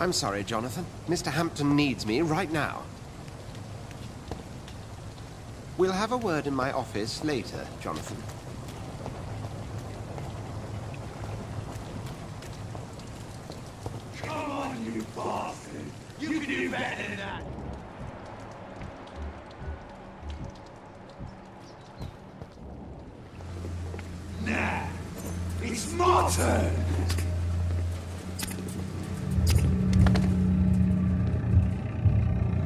I'm sorry, Jonathan. Mr. Hampton needs me right now. We'll have a word in my office later, Jonathan. Come on, you bastard! You can do better than that! Nah, it's my turn!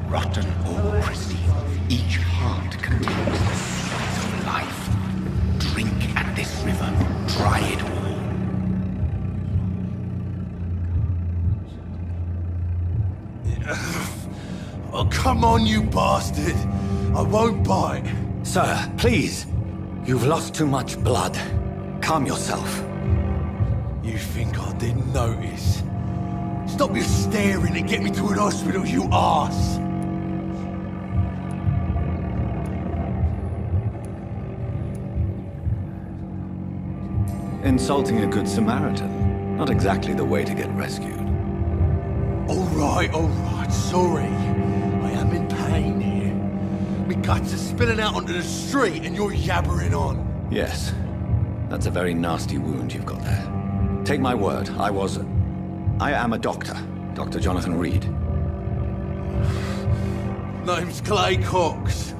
Rotten ocracy. Each heart contains the sweat of life. Drink at this river. Try it all. Oh, come on, you bastard! I won't bite. Sir, please. You've lost too much blood. Calm yourself. You think I didn't notice? Stop your staring and get me to an hospital, you arse! Insulting a good Samaritan. Not exactly the way to get rescued. Alright, sorry. I am in pain here. Me guts are spilling out onto the street and you're yabbering on. Yes. That's a very nasty wound you've got there. Take my word, I am a doctor. Dr. Jonathan Reed. Name's Clay Cox.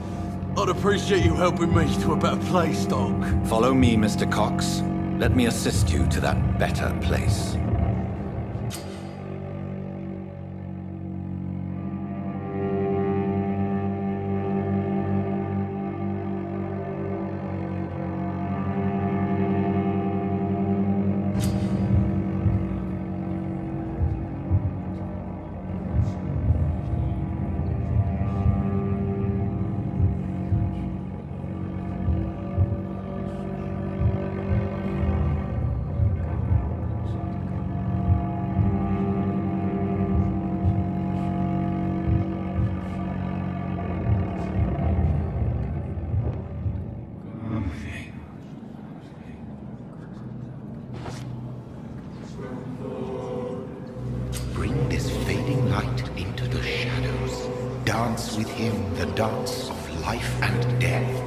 I'd appreciate you helping me to a better place, Doc. Follow me, Mr. Cox. Let me assist you to that better place. Bring this fading light into the shadows. Dance with him the dance of life and death.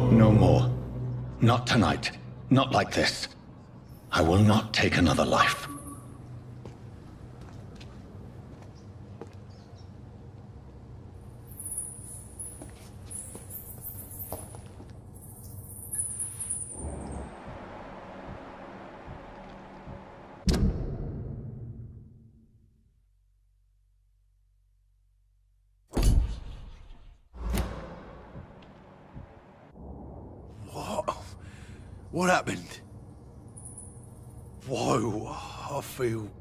No more. Not tonight. Not like this. I will not take another life. What happened? Whoa, I feel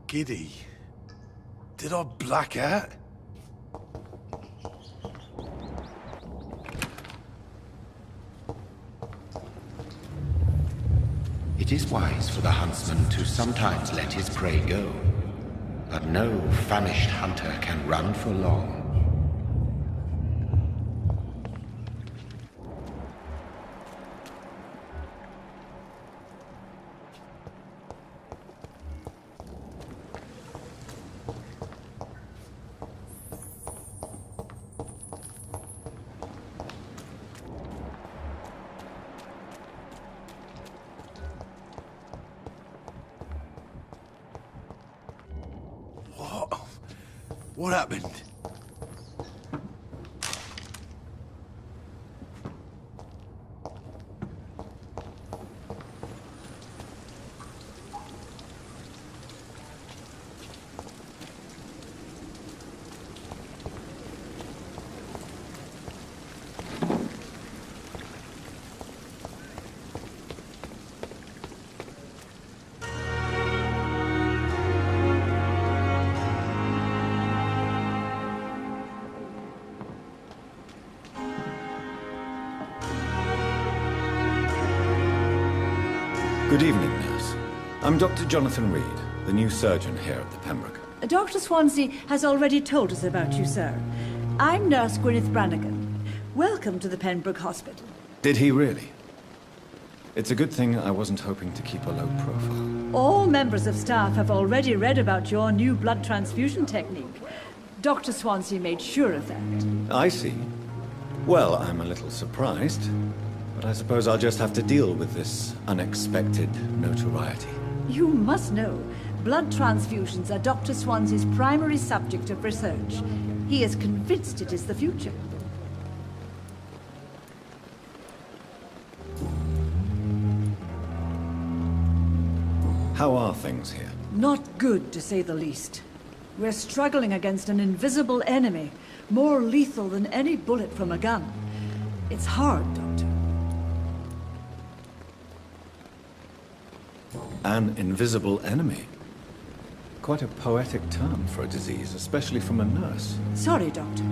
giddy. Did I black out? It is wise for the huntsman to sometimes let his prey go, but no famished hunter can run for long. What happened? Good evening, nurse. I'm Dr. Jonathan Reed, the new surgeon here at the Pembroke. Dr. Swansea has already told us about you, sir. I'm Nurse Gwyneth Brannigan. Welcome to the Pembroke Hospital. Did he really? It's a good thing I wasn't hoping to keep a low profile. All members of staff have already read about your new blood transfusion technique. Dr. Swansea made sure of that. I see. Well, I'm a little surprised, but I suppose I'll just have to deal with this unexpected notoriety. You must know, blood transfusions are Dr. Swansea's primary subject of research. He is convinced it is the future. How are things here? Not good, to say the least. We're struggling against an invisible enemy, more lethal than any bullet from a gun. It's hard, Doctor. An invisible enemy? Quite a poetic term for a disease, especially from a nurse. Sorry, Doctor.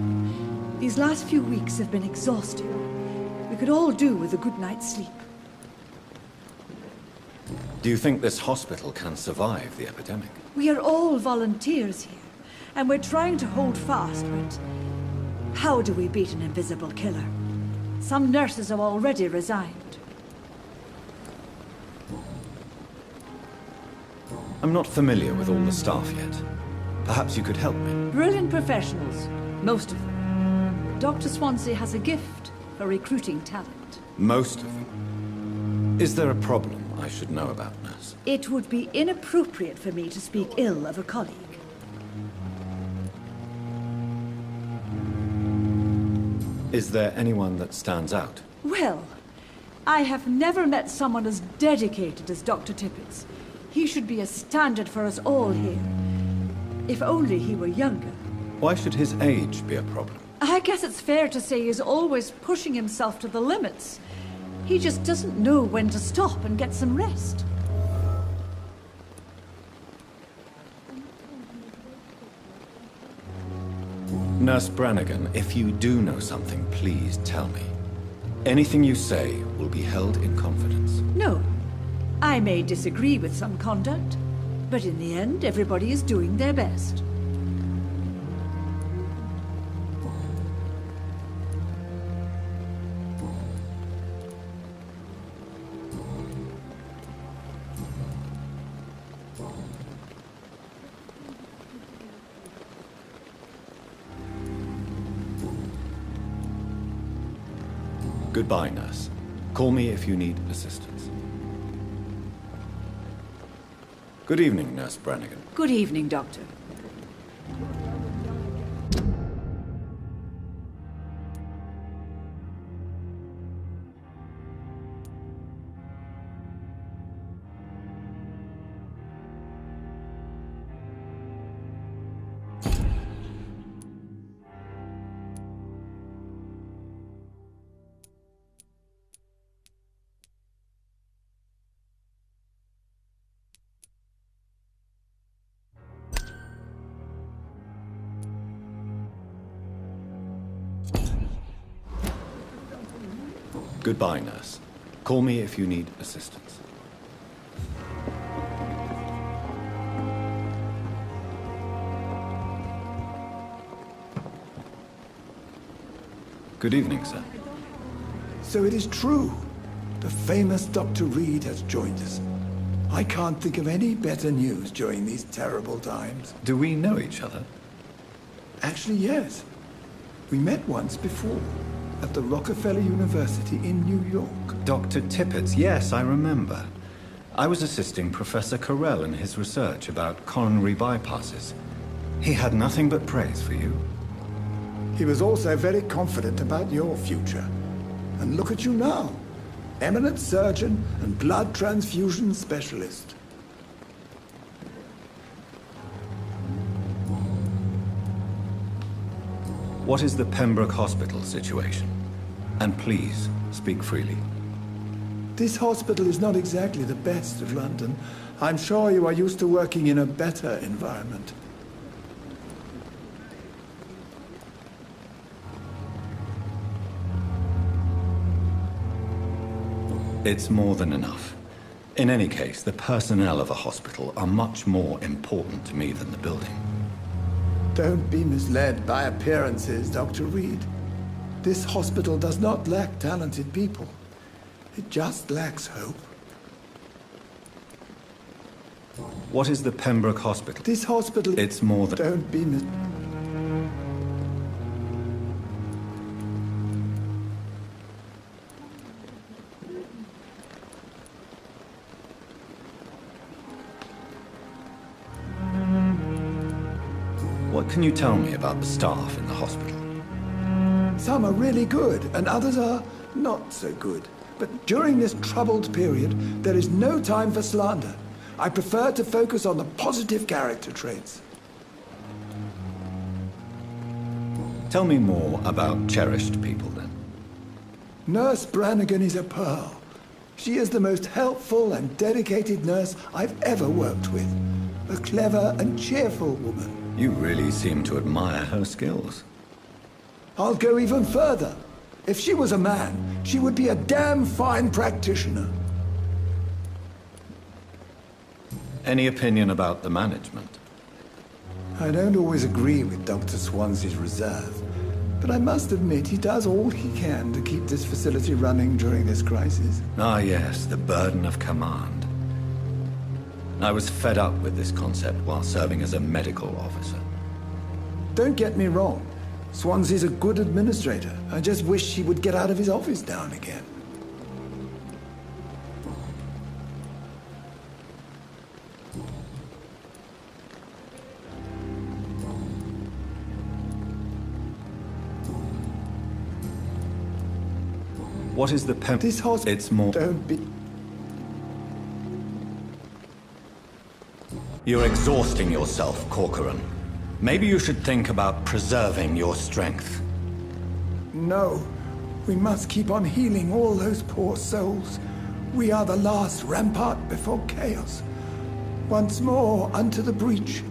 These last few weeks have been exhausting. We could all do with a good night's sleep. Do you think this hospital can survive the epidemic? We are all volunteers here, and we're trying to hold fast, but how do we beat an invisible killer? Some nurses have already resigned. I'm not familiar with all the staff yet. Perhaps you could help me. Brilliant professionals, most of them. Dr. Swansea has a gift for recruiting talent. Most of them. Is there a problem I should know about, nurse? It would be inappropriate for me to speak ill of a colleague. Is there anyone that stands out? Well, I have never met someone as dedicated as Dr. Tippett's. He should be a standard for us all here. If only he were younger. Why should his age be a problem? I guess it's fair to say he's always pushing himself to the limits. He just doesn't know when to stop and get some rest. Nurse Brannigan, if you do know something, please tell me. Anything you say will be held in confidence. No. I may disagree with some conduct, but in the end, everybody is doing their best. Goodbye, nurse. Call me if you need assistance. Good evening, Nurse Brannigan. Good evening, Doctor. Goodbye, nurse. Call me if you need assistance. Good evening, sir. So it is true. The famous Dr. Reed has joined us. I can't think of any better news during these terrible times. Do we know each other? Actually, yes. We met once before, at the Rockefeller University in New York. Dr. Tippett, yes, I remember. I was assisting Professor Carell in his research about coronary bypasses. He had nothing but praise for you. He was also very confident about your future. And look at you now. Eminent surgeon and blood transfusion specialist. What is the Pembroke Hospital situation? And please, speak freely. This hospital is not exactly the best of London. I'm sure you are used to working in a better environment. It's more than enough. In any case, the personnel of a hospital are much more important to me than the building. Don't be misled by appearances, Dr. Reed. This hospital does not lack talented people. It just lacks hope. What is the Pembroke Hospital? This hospital... It's more than... Don't be mis... What can you tell me about the staff in the hospital? Some are really good, and others are not so good. But during this troubled period, there is no time for slander. I prefer to focus on the positive character traits. Tell me more about cherished people, then. Nurse Brannigan is a pearl. She is the most helpful and dedicated nurse I've ever worked with. A clever and cheerful woman. You really seem to admire her skills. I'll go even further. If she was a man, she would be a damn fine practitioner. Any opinion about the management? I don't always agree with Dr. Swansea's reserve, but I must admit he does all he can to keep this facility running during this crisis. Ah, yes, the burden of command. I was fed up with this concept while serving as a medical officer. Don't get me wrong. Swansea's a good administrator. I just wish he would get out of his office now and again. What is the This hospital... It's more... Don't be... You're exhausting yourself, Corcoran. Maybe you should think about preserving your strength. No. We must keep on healing all those poor souls. We are the last rampart before chaos. Once more unto the breach.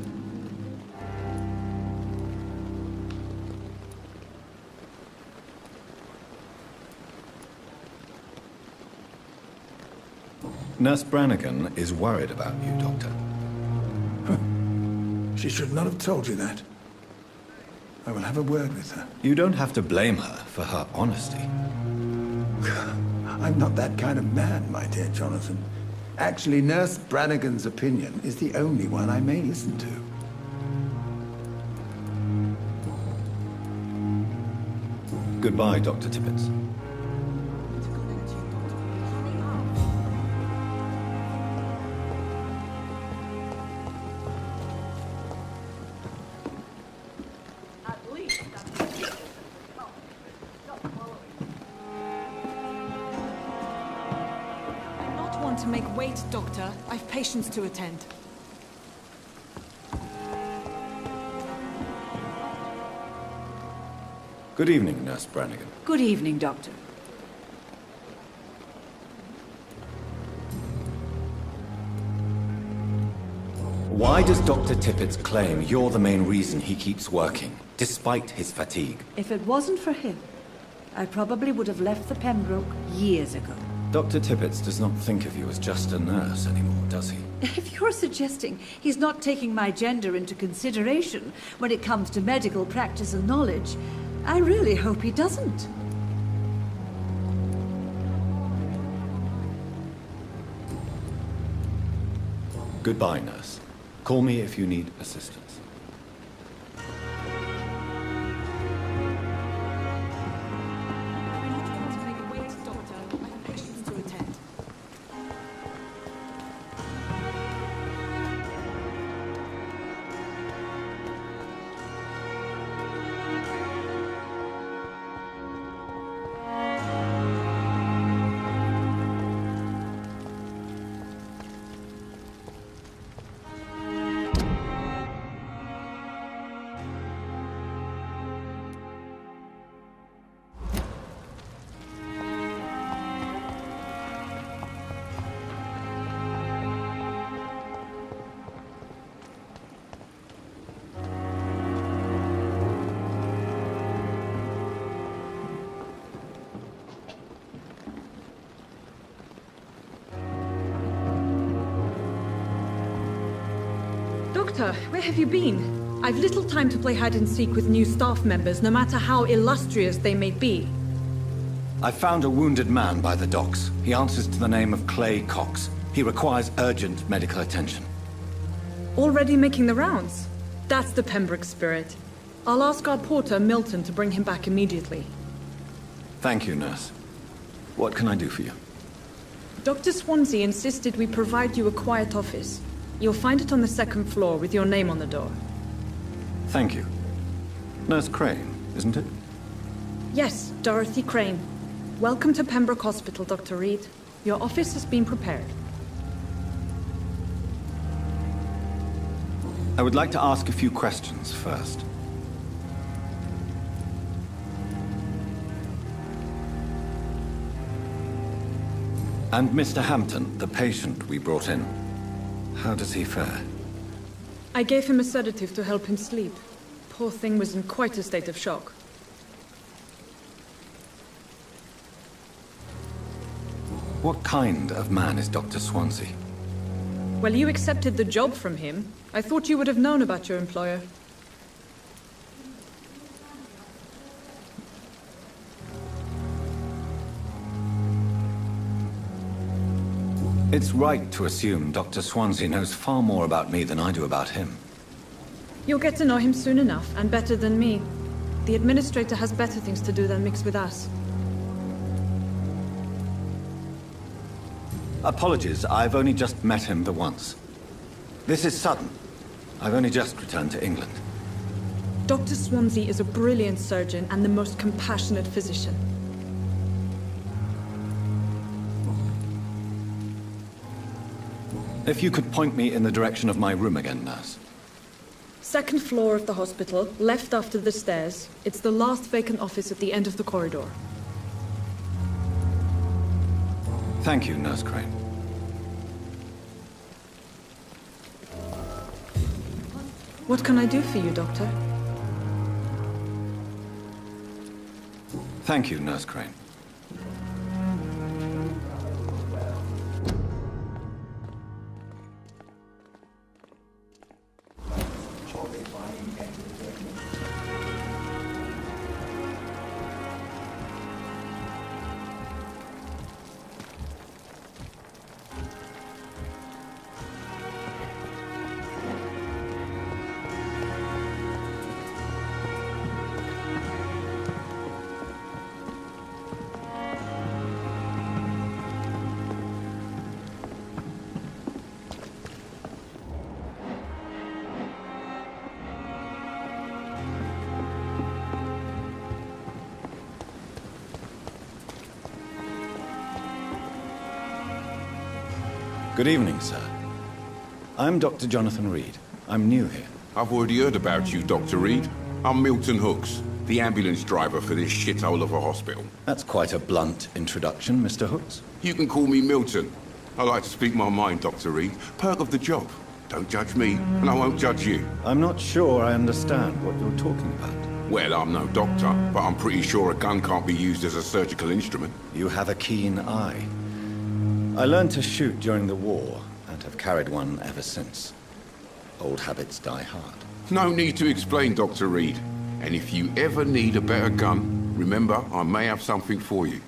Nurse Brannigan is worried about you, Doctor. She should not have told you that. I will have a word with her. You don't have to blame her for her honesty. I'm not that kind of man, my dear Jonathan. Actually, Nurse Brannigan's opinion is the only one I may listen to. Goodbye, Dr. Tippett. To make wait, Doctor. I've patients to attend. Good evening, Nurse Brannigan. Good evening, Doctor. Why does Dr. Tippett claim you're the main reason he keeps working, despite his fatigue? If it wasn't for him, I probably would have left the Pembroke years ago. Dr. Tippett does not think of you as just a nurse anymore, does he? If you're suggesting he's not taking my gender into consideration when it comes to medical practice and knowledge, I really hope he doesn't. Goodbye, nurse. Call me if you need assistance. Doctor, where have you been? I've little time to play hide and seek with new staff members, no matter how illustrious they may be. I found a wounded man by the docks. He answers to the name of Clay Cox. He requires urgent medical attention. Already making the rounds? That's the Pembroke spirit. I'll ask our porter, Milton, to bring him back immediately. Thank you, nurse. What can I do for you? Dr. Swansea insisted we provide you a quiet office. You'll find it on the second floor with your name on the door. Thank you. Nurse Crane, isn't it? Yes, Dorothy Crane. Welcome to Pembroke Hospital, Dr. Reed. Your office has been prepared. I would like to ask a few questions first. And Mr. Hampton, the patient we brought in, how does he fare? I gave him a sedative to help him sleep. Poor thing was in quite a state of shock. What kind of man is Dr. Swansea? Well, you accepted the job from him. I thought you would have known about your employer. It's right to assume Dr. Swansea knows far more about me than I do about him. You'll get to know him soon enough, and better than me. The administrator has better things to do than mix with us. Apologies, I've only just met him the once. This is sudden. I've only just returned to England. Dr. Swansea is a brilliant surgeon and the most compassionate physician. If you could point me in the direction of my room again, nurse. Second floor of the hospital, left after the stairs. It's the last vacant office at the end of the corridor. Thank you, Nurse Crane. What can I do for you, Doctor? Thank you, Nurse Crane. Good evening, sir. I'm Dr. Jonathan Reed. I'm new here. I've already heard about you, Dr. Reed. I'm Milton Hooks, the ambulance driver for this shithole of a hospital. That's quite a blunt introduction, Mr. Hooks. You can call me Milton. I like to speak my mind, Dr. Reed. Perk of the job. Don't judge me, and I won't judge you. I'm not sure I understand what you're talking about. Well, I'm no doctor, but I'm pretty sure a gun can't be used as a surgical instrument. You have a keen eye. I learned to shoot during the war, and have carried one ever since. Old habits die hard. No need to explain, Dr. Reed. And if you ever need a better gun, remember, I may have something for you.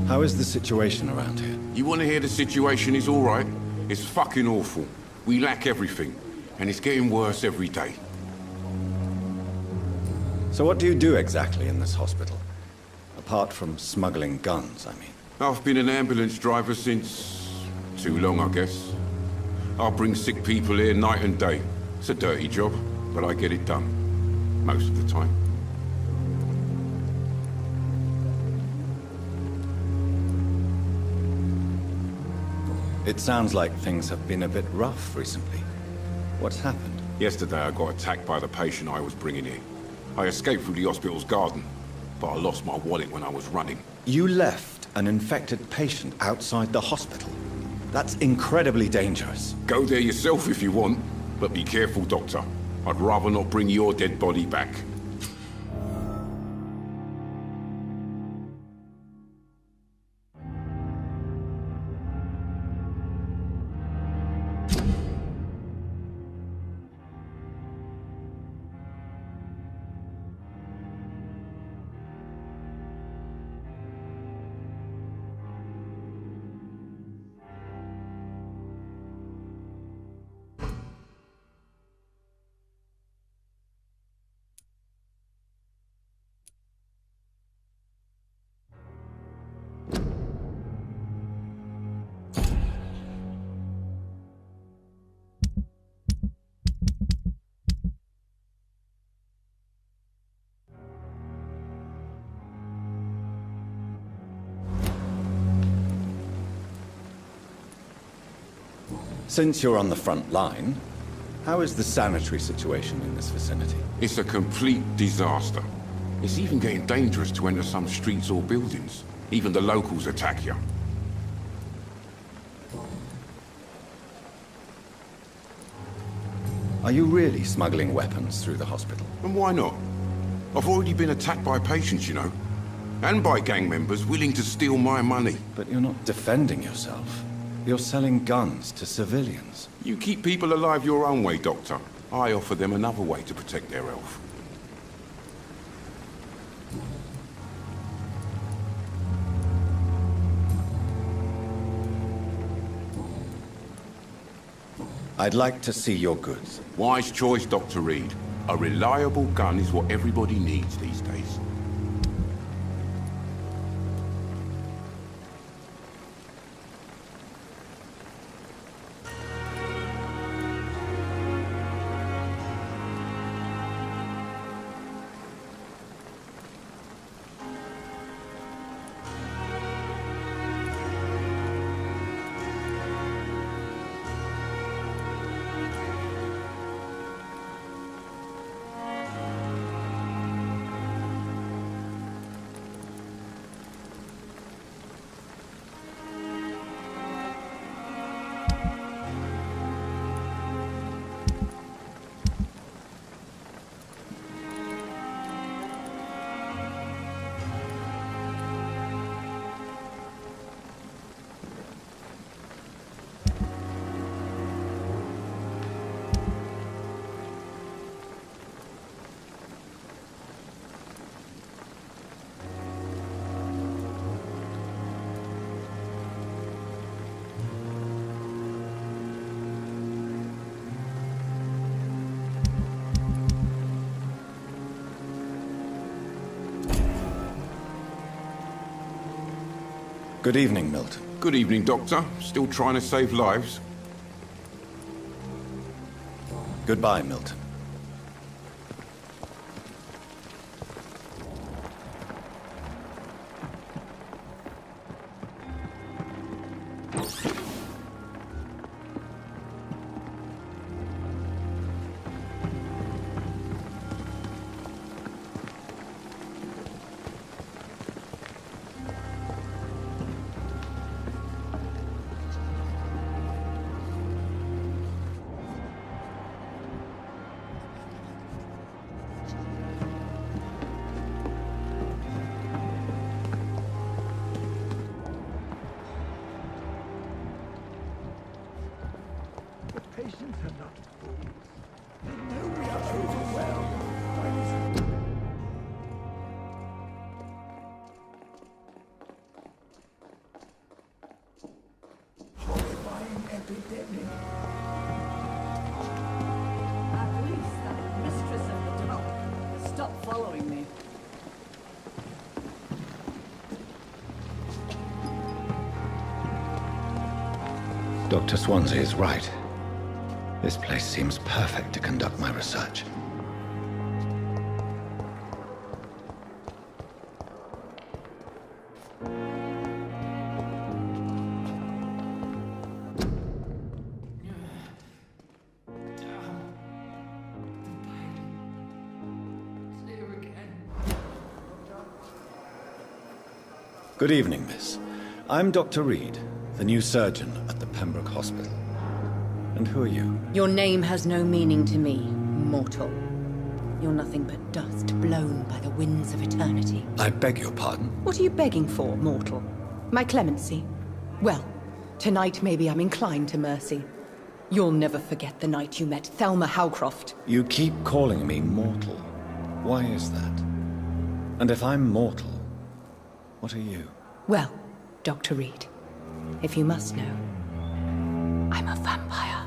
How is the situation around here? You want to hear the situation is all right? It's fucking awful. We lack everything, and it's getting worse every day. So what do you do exactly in this hospital? Apart from smuggling guns, I mean. I've been an ambulance driver since... too long, I guess. I bring sick people here night and day. It's a dirty job, but I get it done. Most of the time. It sounds like things have been a bit rough recently. What's happened? Yesterday I got attacked by the patient I was bringing here. I escaped through the hospital's garden, but I lost my wallet when I was running. You left an infected patient outside the hospital? That's incredibly dangerous. Go there yourself if you want, but be careful, Doctor. I'd rather not bring your dead body back. Since you're on the front line, how is the sanitary situation in this vicinity? It's a complete disaster. It's even getting dangerous to enter some streets or buildings. Even the locals attack you. Are you really smuggling weapons through the hospital? And why not? I've already been attacked by patients, you know. And by gang members willing to steal my money. But you're not defending yourself. You're selling guns to civilians. You keep people alive your own way, Doctor. I offer them another way to protect their health. I'd like to see your goods. Wise choice, Dr. Reed. A reliable gun is what everybody needs these days. Good evening, Milton. Good evening, Doctor. Still trying to save lives? Goodbye, Milton. Patients are not fools. They know we are overwhelmed by this horrifying epidemic. At least that mistress of the dark has stopped following me. Dr. Swansea is right. This place seems perfect to conduct my research. Good evening, miss. I'm Dr. Reed, the new surgeon at the Pembroke Hospital. And who are you? Your name has no meaning to me, mortal. You're nothing but dust blown by the winds of eternity. I beg your pardon? What are you begging for, mortal? My clemency? Well, tonight maybe I'm inclined to mercy. You'll never forget the night you met Thelma Howcroft. You keep calling me mortal. Why is that? And if I'm mortal, what are you? Well, Dr. Reed, if you must know, I'm a vampire.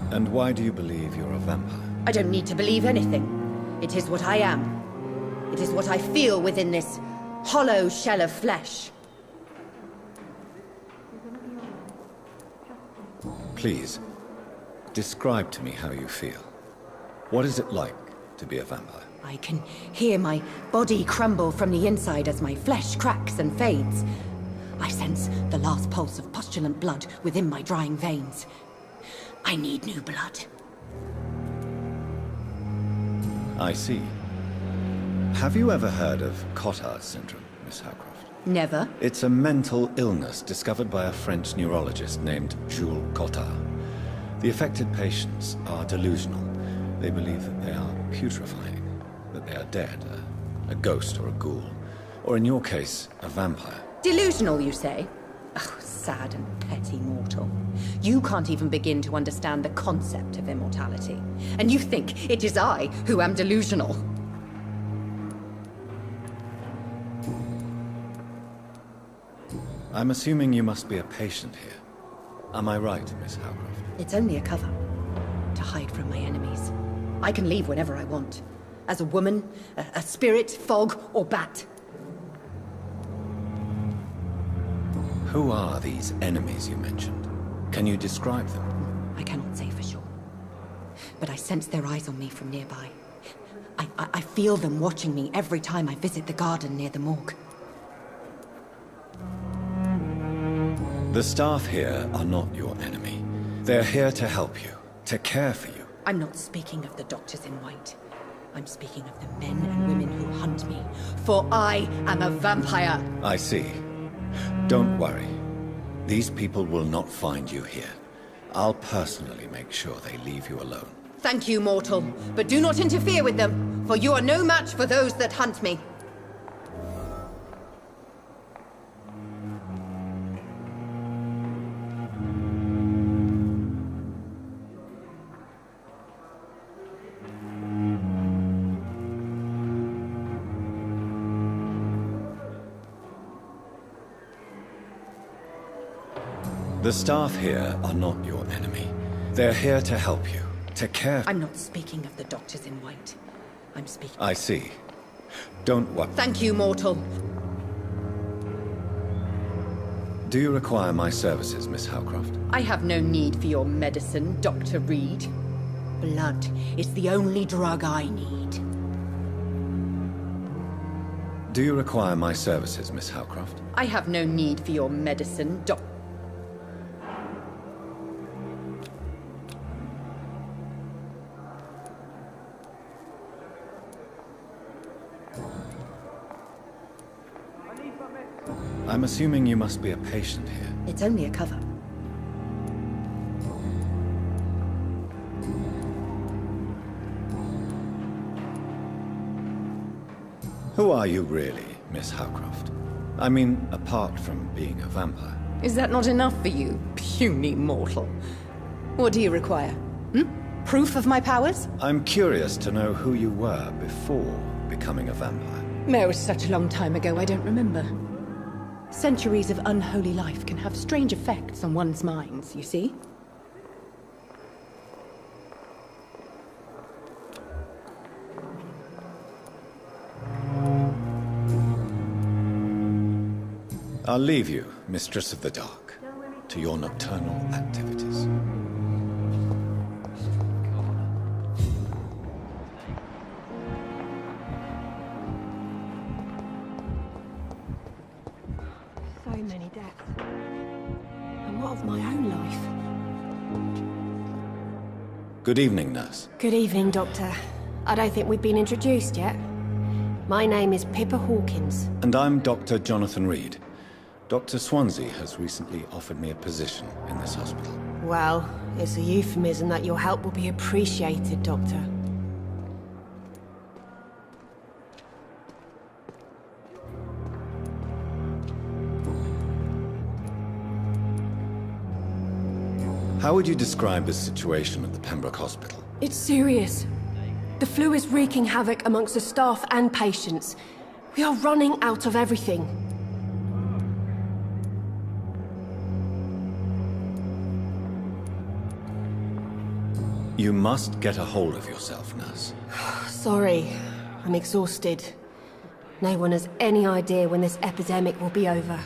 And why do you believe you're a vampire? I don't need to believe anything. It is what I am. It is what I feel within this hollow shell of flesh. Please, describe to me how you feel. What is it like to be a vampire? I can hear my body crumble from the inside as my flesh cracks and fades. I sense the last pulse of postulant blood within my drying veins. I need new blood. I see. Have you ever heard of Cotard syndrome, Miss Howcroft? Never. It's a mental illness discovered by a French neurologist named Jules Cotard. The affected patients are delusional. They believe that they are putrefying, that they are dead, a ghost or a ghoul, or in your case, a vampire. Delusional, you say? Oh, sad and petty mortal. You can't even begin to understand the concept of immortality. And you think it is I who am delusional. I'm assuming you must be a patient here. Am I right, Miss Howcroft? It's only a cover. To hide from my enemies. I can leave whenever I want. As a woman, a spirit, fog, or bat. Who are these enemies you mentioned? Can you describe them? I cannot say for sure. But I sense their eyes on me from nearby. I feel them watching me every time I visit the garden near the morgue. The staff here are not your enemy. They're here to help you, to care for you. I'm not speaking of the doctors in white. I'm speaking of the men and women who hunt me. For I am a vampire. I see. Don't worry. These people will not find you here. I'll personally make sure they leave you alone. Thank you, mortal. But do not interfere with them, for you are no match for those that hunt me. The staff here are not your enemy. They're here to help you, to care. I'm not speaking of the doctors in white. I'm speaking... I see. Don't worry. Thank you, mortal. Do you require my services, Miss Howcroft? I have no need for your medicine, Dr. Reed. Blood is the only drug I need. Do you require my services, Miss Howcroft? I have no need for your medicine, I'm assuming you must be a patient here. It's only a cover. Who are you really, Miss Howcroft? I mean, apart from being a vampire. Is that not enough for you, puny mortal? What do you require? Proof of my powers? I'm curious to know who you were before becoming a vampire. It was such a long time ago, I don't remember. Centuries of unholy life can have strange effects on one's minds, you see? I'll leave you, Mistress of the Dark, to your nocturnal activities. So many deaths. And what of my own life? Good evening, nurse. Good evening, Doctor. I don't think we've been introduced yet. My name is Pippa Hawkins. And I'm Dr. Jonathan Reed. Dr. Swansea has recently offered me a position in this hospital. Well, it's a euphemism that your help will be appreciated, Doctor. How would you describe the situation at the Pembroke Hospital? It's serious. The flu is wreaking havoc amongst the staff and patients. We are running out of everything. You must get a hold of yourself, nurse. Sorry, I'm exhausted. No one has any idea when this epidemic will be over.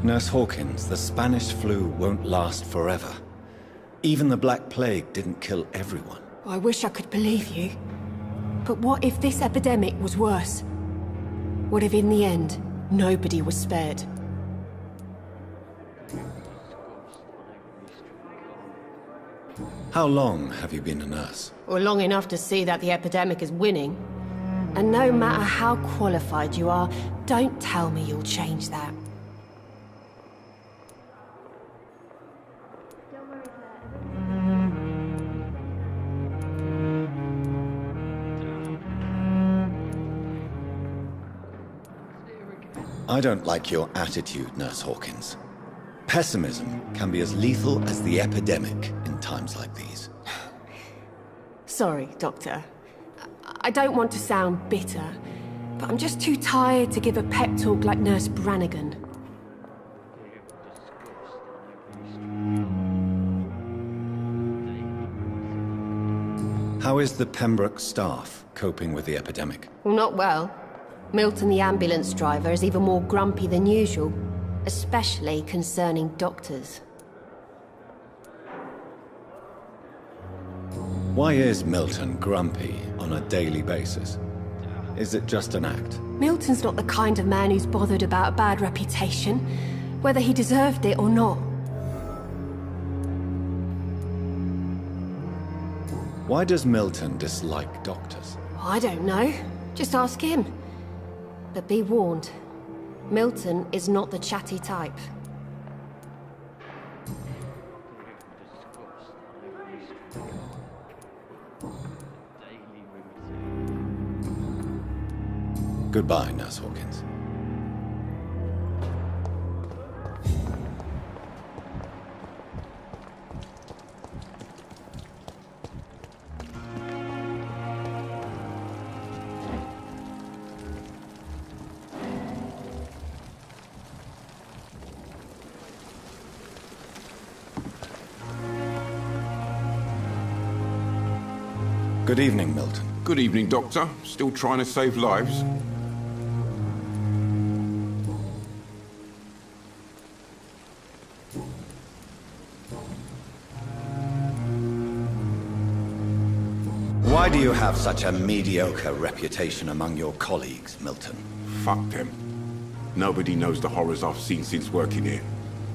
Nurse Hawkins, the Spanish flu won't last forever. Even the Black Plague didn't kill everyone. I wish I could believe you. But what if this epidemic was worse? What if in the end, nobody was spared? How long have you been a nurse? Or long enough to see that the epidemic is winning. And no matter how qualified you are, don't tell me you'll change that. I don't like your attitude, Nurse Hawkins. Pessimism can be as lethal as the epidemic in times like these. Sorry, Doctor. I don't want to sound bitter, but I'm just too tired to give a pep talk like Nurse Brannigan. How is the Pembroke staff coping with the epidemic? Well, not well. Milton, the ambulance driver, is even more grumpy than usual, especially concerning doctors. Why is Milton grumpy on a daily basis? Is it just an act? Milton's not the kind of man who's bothered about a bad reputation, whether he deserved it or not. Why does Milton dislike doctors? I don't know. Just ask him. But be warned, Milton is not the chatty type. Goodbye, Nurse Hawkins. Good evening, Milton. Good evening, Doctor. Still trying to save lives? Why do you have such a mediocre reputation among your colleagues, Milton? Fuck them. Nobody knows the horrors I've seen since working here.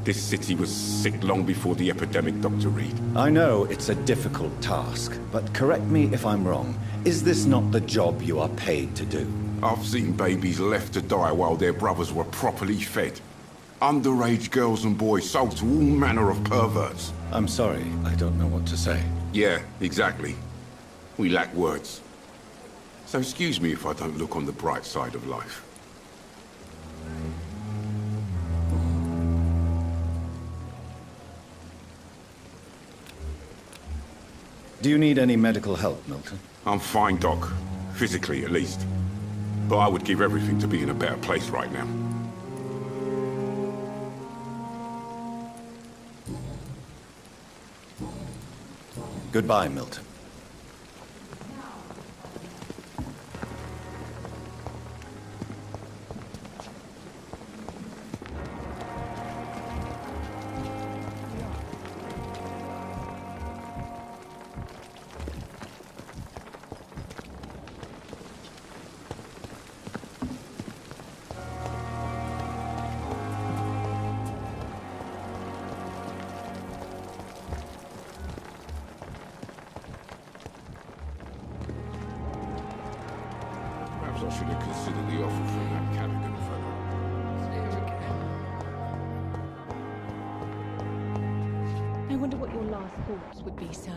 This city was sick long before the epidemic, Dr. Reed. I know it's a difficult task, but correct me if I'm wrong. Is this not the job you are paid to do? I've seen babies left to die while their brothers were properly fed. Underage girls and boys sold to all manner of perverts. I'm sorry, I don't know what to say. Yeah, exactly. We lack words. So excuse me if I don't look on the bright side of life. Do you need any medical help, Milton? I'm fine, Doc. Physically, at least. But I would give everything to be in a better place right now. Goodbye, Milton. Perhaps I should have considered the offer from that Callaghan fellow. I wonder what your last thoughts would be, sir.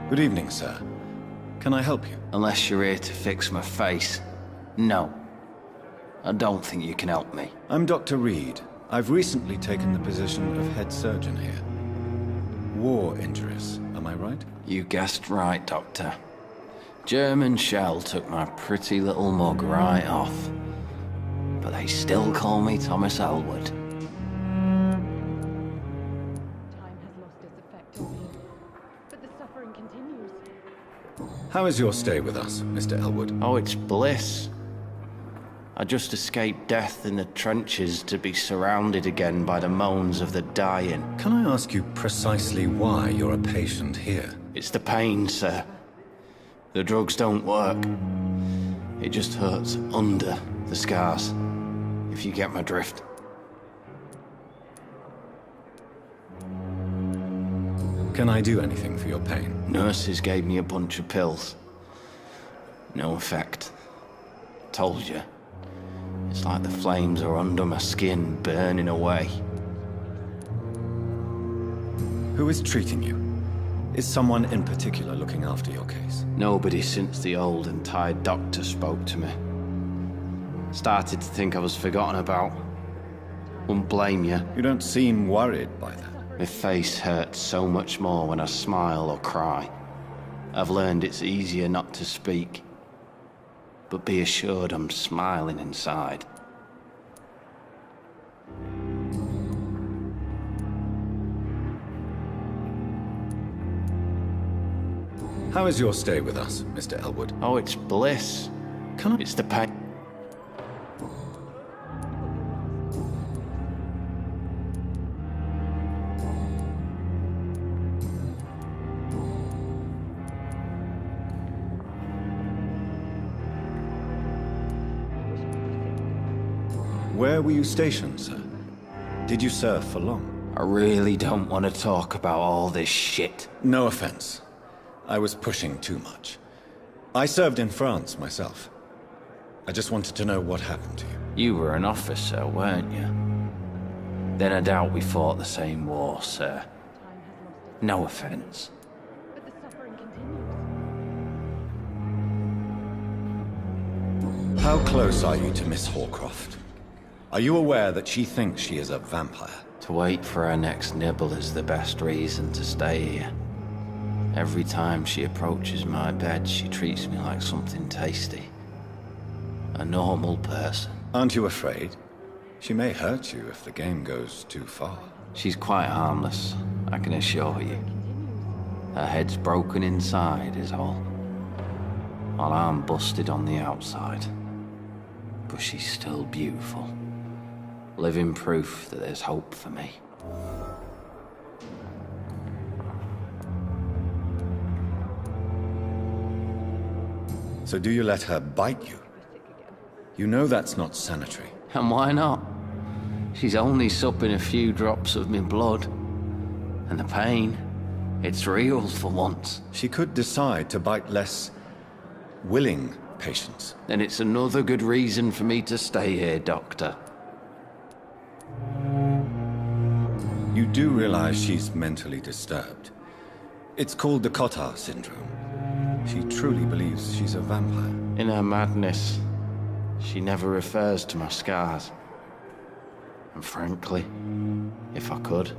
Good evening, sir. Can I help you? Unless you're here to fix my face. No. I don't think you can help me. I'm Dr. Reed. I've recently taken the position of head surgeon here. War injuries, am I right? You guessed right, Doctor. German shell took my pretty little mug right off. But they still call me Thomas Elwood. Time has lost its effect on me, but the suffering continues. How is your stay with us, Mr. Elwood? Oh, it's bliss. I just escaped death in the trenches to be surrounded again by the moans of the dying. Can I ask you precisely why you're a patient here? It's the pain, sir. The drugs don't work. It just hurts under the scars, if you get my drift. Can I do anything for your pain? Nurses gave me a bunch of pills. No effect. Told you. It's like the flames are under my skin, burning away. Who is treating you? Is someone in particular looking after your case? Nobody since the old and tired doctor spoke to me. Started to think I was forgotten about. Wouldn't blame you. You don't seem worried by that. My face hurts so much more when I smile or cry. I've learned it's easier not to speak. But be assured I'm smiling inside. How is your stay with us, Mr. Elwood? Oh, it's bliss. It's the pain. Where were you stationed, sir? Did you serve for long? I really don't want to talk about all this shit. No offense. I was pushing too much. I served in France myself. I just wanted to know what happened to you. You were an officer, weren't you? Then I doubt we fought the same war, sir. No offense. How close are you to Miss Horcroft? Are you aware that she thinks she is a vampire? To wait for her next nibble is the best reason to stay here. Every time she approaches my bed, she treats me like something tasty. A normal person. Aren't you afraid? She may hurt you if the game goes too far. She's quite harmless, I can assure you. Her head's broken inside is all. While I'm busted on the outside. But she's still beautiful. Living proof that there's hope for me. So do you let her bite you? You know that's not sanitary. And why not? She's only supping a few drops of my blood. And the pain, it's real for once. She could decide to bite less willing patients. Then it's another good reason for me to stay here, Doctor. You do realize she's mentally disturbed. It's called the Cotard syndrome. She truly believes she's a vampire. In her madness, she never refers to my scars. And frankly, if I could,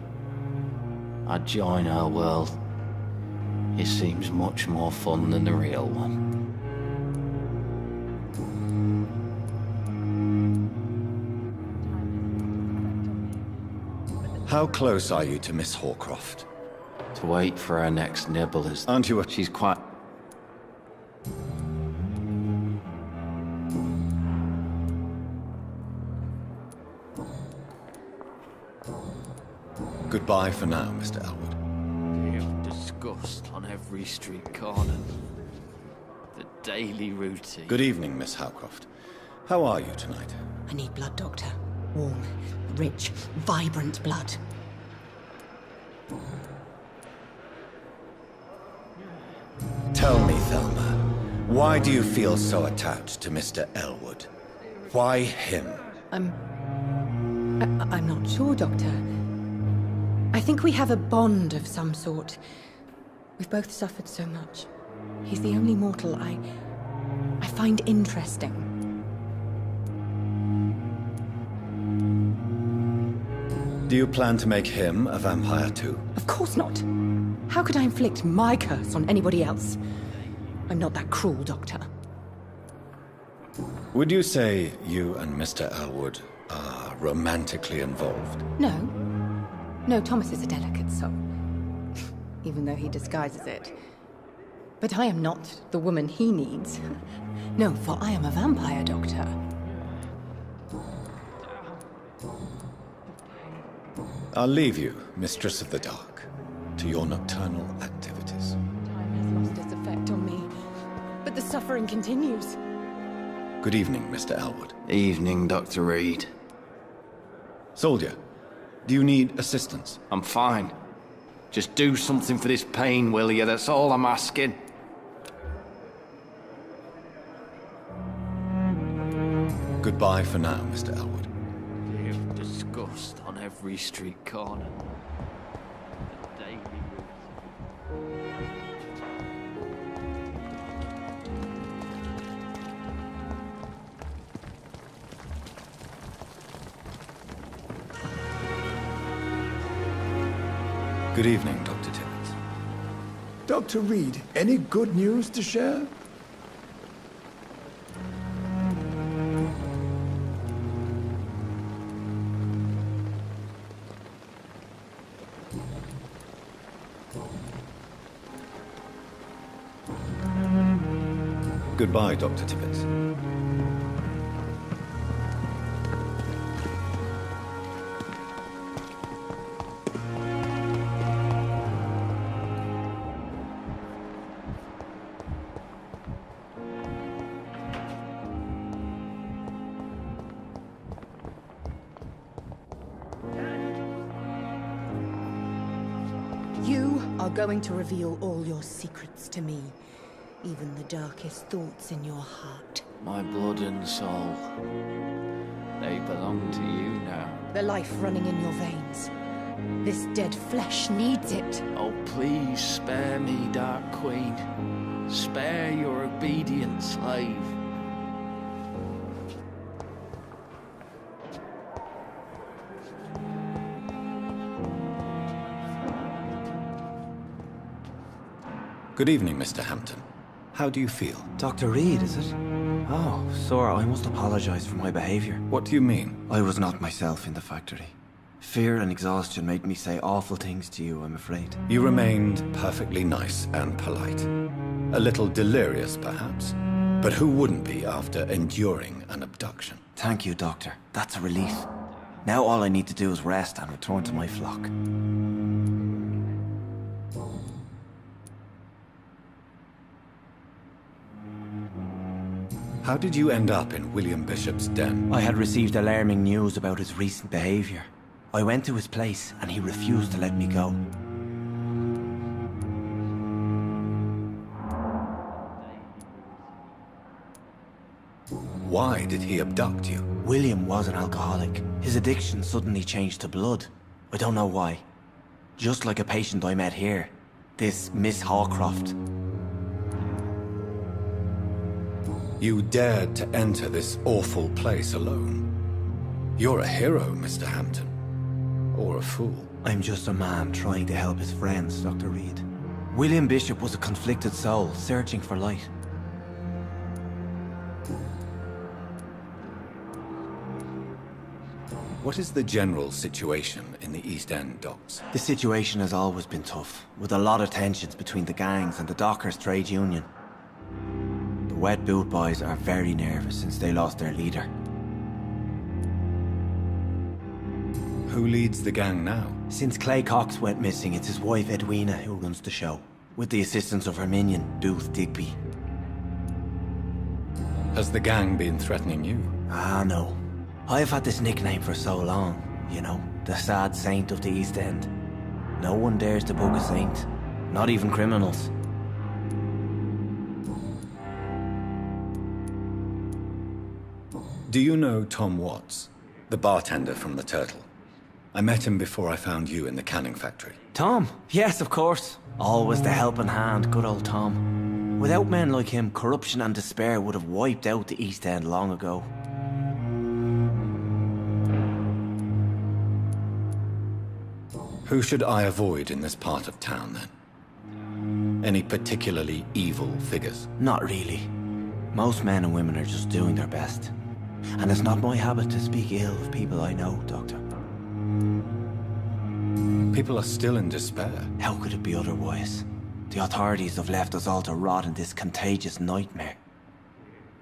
I'd join her world. It seems much more fun than the real one. How close are you to Miss Horcroft? To wait for her next nibble is... Aren't you a... She's quite... Goodbye for now, Mr. Elwood. Disgust on every street corner. The daily routine. Good evening, Miss Howcroft. How are you tonight? I need blood, Doctor. Warm, rich, vibrant blood. Tell me, Thelma, why do you feel so attached to Mr. Elwood? Why him? I'm not sure, Doctor. I think we have a bond of some sort. We've both suffered so much. He's the only mortal I find interesting. Do you plan to make him a vampire too? Of course not. How could I inflict my curse on anybody else? I'm not that cruel, Doctor. Would you say you and Mr. Elwood are romantically involved? No. No, Thomas is a delicate soul. Even though he disguises it. But I am not the woman he needs. No, for I am a vampire, Doctor. I'll leave you, Mistress of the Dark, to your nocturnal activities. Time has lost its effect on me, but the suffering continues. Good evening, Mr. Elwood. Evening, Dr. Reed. Soldier, do you need assistance? I'm fine. Just do something for this pain, will you? That's all I'm asking. Goodbye for now, Mr. Elwood. Live disgust on every street corner. The daily Good evening, Dr. Timmons. Dr. Reed, any good news to share? Goodbye, Dr. Tibbets. You are going to reveal all your secrets to me, even the darkest thoughts in your heart. My blood and soul. They belong to you now. The life running in your veins. This dead flesh needs it. Oh, please spare me, Dark Queen. Spare your obedient slave. Good evening, Mr. Hampton. How do you feel? Dr. Reed, is it? Oh, sir, I must apologize for my behavior. What do you mean? I was not myself in the factory. Fear and exhaustion made me say awful things to you, I'm afraid. You remained perfectly nice and polite. A little delirious, perhaps. But who wouldn't be after enduring an abduction? Thank you, Doctor. That's a relief. Now all I need to do is rest and return to my flock. How did you end up in William Bishop's den? I had received alarming news about his recent behavior. I went to his place and he refused to let me go. Why did he abduct you? William was an alcoholic. His addiction suddenly changed to blood. I don't know why. Just like a patient I met here. This Miss Hawcroft. You dared to enter this awful place alone. You're a hero, Mr. Hampton. Or a fool. I'm just a man trying to help his friends, Dr. Reed. William Bishop was a conflicted soul, searching for light. What is the general situation in the East End docks? The situation has always been tough, with a lot of tensions between the gangs and the dockers' trade union. The Wet Boot Boys are very nervous since they lost their leader. Who leads the gang now? Since Clay Cox went missing, it's his wife Edwina who runs the show, with the assistance of her minion, Booth Digby. Has the gang been threatening you? Ah, no. I've had this nickname for so long, you know, the sad saint of the East End. No one dares to bug a saint, not even criminals. Do you know Tom Watts, the bartender from the Turtle? I met him before I found you in the canning factory. Tom? Yes, of course. Always the helping hand, good old Tom. Without men like him, corruption and despair would have wiped out the East End long ago. Who should I avoid in this part of town, then? Any particularly evil figures? Not really. Most men and women are just doing their best. And it's not my habit to speak ill of people I know, Doctor. People are still in despair. How could it be otherwise? The authorities have left us all to rot in this contagious nightmare.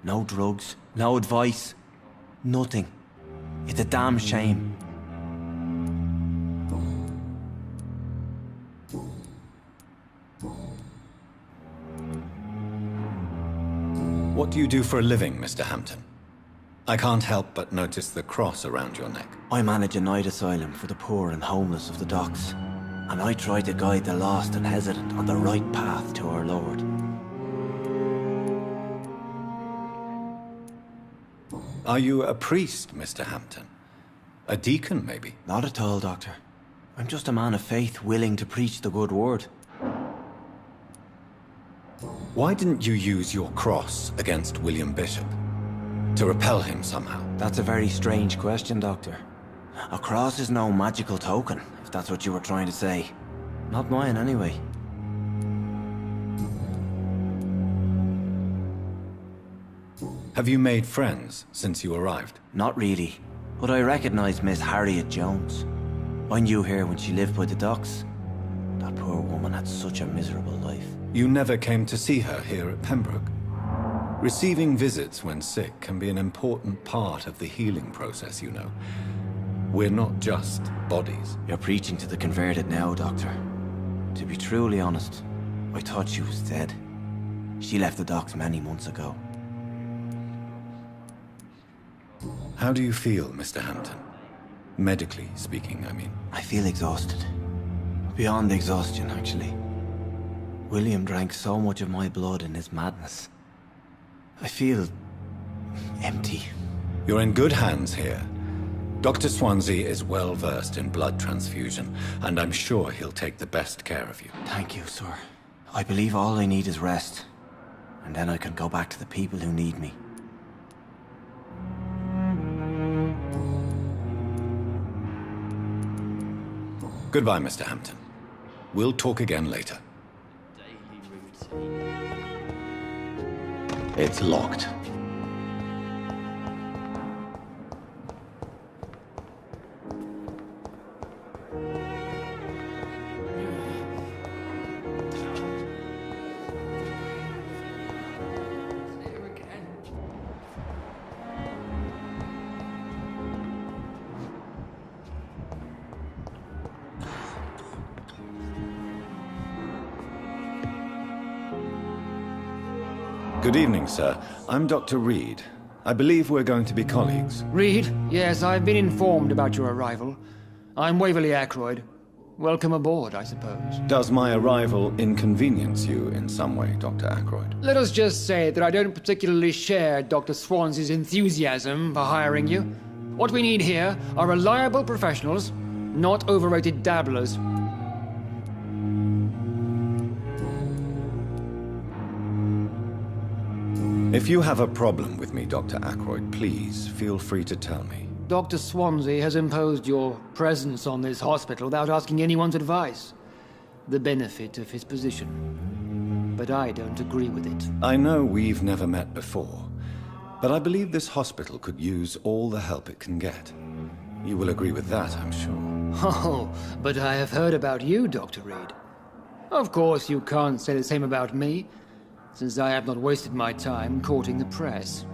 No drugs, no advice, nothing. It's a damn shame. What do you do for a living, Mr. Hampton? I can't help but notice the cross around your neck. I manage a night asylum for the poor and homeless of the docks. And I try to guide the lost and hesitant on the right path to our Lord. Are you a priest, Mr. Hampton? A deacon, maybe? Not at all, Doctor. I'm just a man of faith willing to preach the good word. Why didn't you use your cross against William Bishop? To repel him somehow? That's a very strange question, Doctor. A cross is no magical token, if that's what you were trying to say. Not mine, anyway. Have you made friends since you arrived? Not really, but I recognize Miss Harriet Jones. I knew her when she lived by the docks. That poor woman had such a miserable life. You never came to see her here at Pembroke? Receiving visits when sick can be an important part of the healing process, you know. We're not just bodies. You're preaching to the converted now, Doctor. To be truly honest, I thought she was dead. She left the docks many months ago. How do you feel, Mr. Hampton? Medically speaking, I mean. I feel exhausted. Beyond exhaustion, actually. William drank so much of my blood in his madness. I feel empty. You're in good hands here. Dr. Swansea is well versed in blood transfusion, and I'm sure he'll take the best care of you. Thank you, sir. I believe all I need is rest. And then I can go back to the people who need me. Goodbye, Mr. Hampton. We'll talk again later. It's locked. Good evening, sir. I'm Dr. Reed. I believe we're going to be colleagues. Reed? Yes, I've been informed about your arrival. I'm Waverly Ackroyd. Welcome aboard, I suppose. Does my arrival inconvenience you in some way, Dr. Ackroyd? Let us just say that I don't particularly share Dr. Swansea's enthusiasm for hiring you. What we need here are reliable professionals, not overrated dabblers. If you have a problem with me, Dr. Ackroyd, please feel free to tell me. Dr. Swansea has imposed your presence on this hospital without asking anyone's advice. The benefit of his position. But I don't agree with it. I know we've never met before, but I believe this hospital could use all the help it can get. You will agree with that, I'm sure. Oh, but I have heard about you, Dr. Reed. Of course, you can't say the same about me, since I have not wasted my time courting the press.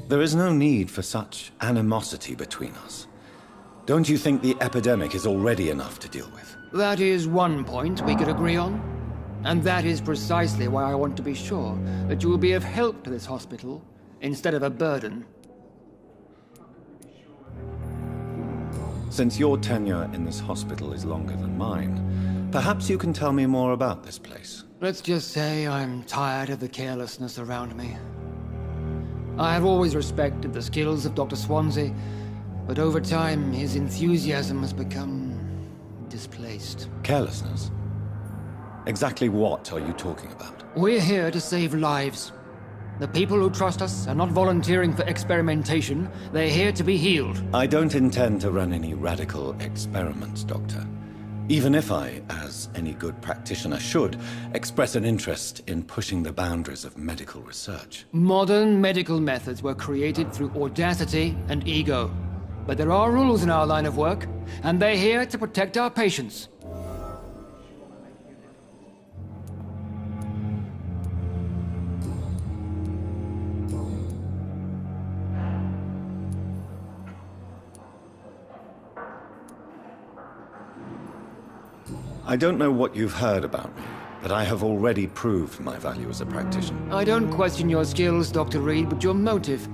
There is no need for such animosity between us. Don't you think the epidemic is already enough to deal with? That is one point we could agree on. And that is precisely why I want to be sure that you will be of help to this hospital instead of a burden. Since your tenure in this hospital is longer than mine, perhaps you can tell me more about this place. Let's just say I'm tired of the carelessness around me. I have always respected the skills of Dr. Swansea, but over time his enthusiasm has become displaced. Carelessness? Exactly what are you talking about? We're here to save lives. The people who trust us are not volunteering for experimentation. They're here to be healed. I don't intend to run any radical experiments, Doctor. Even if I, as any good practitioner should, express an interest in pushing the boundaries of medical research. Modern medical methods were created through audacity and ego. But there are rules in our line of work, and they're here to protect our patients. I don't know what you've heard about me, but I have already proved my value as a practitioner. I don't question your skills, Dr. Reed, but your motive.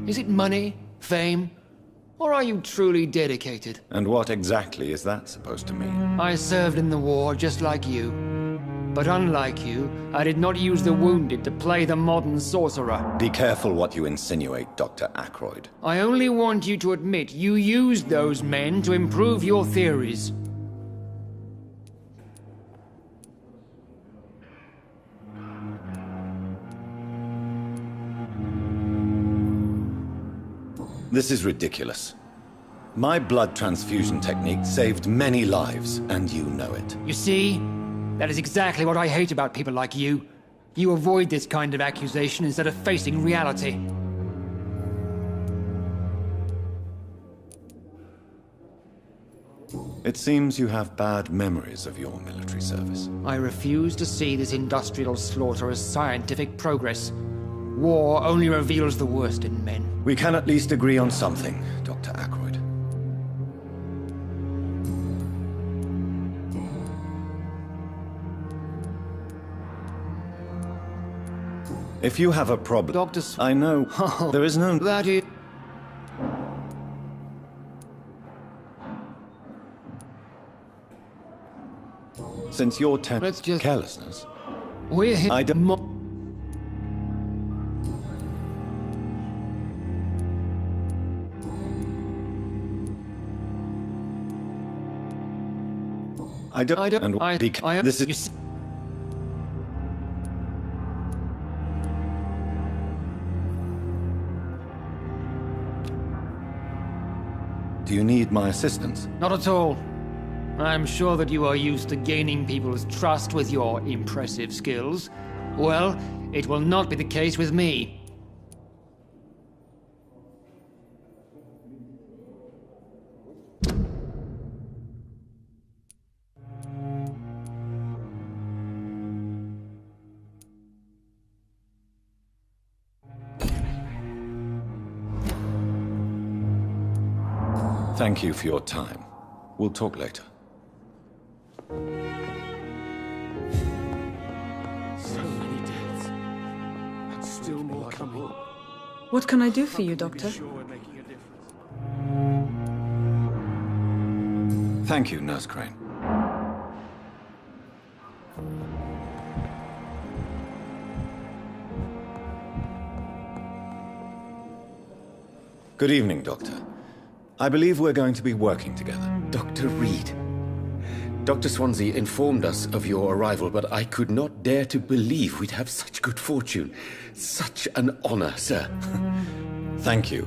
Is it money, fame, or are you truly dedicated? And what exactly is that supposed to mean? I served in the war just like you. But unlike you, I did not use the wounded to play the modern sorcerer. Be careful what you insinuate, Dr. Ackroyd. I only want you to admit you used those men to improve your theories. This is ridiculous. My blood transfusion technique saved many lives, and you know it. You see? That is exactly what I hate about people like you. You avoid this kind of accusation instead of facing reality. It seems you have bad memories of your military service. I refuse to see this industrial slaughter as scientific progress. War only reveals the worst in men. We can at least agree on something, Dr. Ackroyd. If you have a problem... Doctors... I know. There is no... That is... Since your Let's just... carelessness... We're here... I don't... This is... Do you need my assistance? Not at all. I'm sure that you are used to gaining people's trust with your impressive skills. Well, it will not be the case with me. Thank you for your time. We'll talk later. So many deaths. And still more coming. What can I do for you, Doctor? Thank you, Nurse Crane. Good evening, Doctor. I believe we're going to be working together. Dr. Reed. Dr. Swansea informed us of your arrival, but I could not dare to believe we'd have such good fortune. Such an honor, sir. Thank you.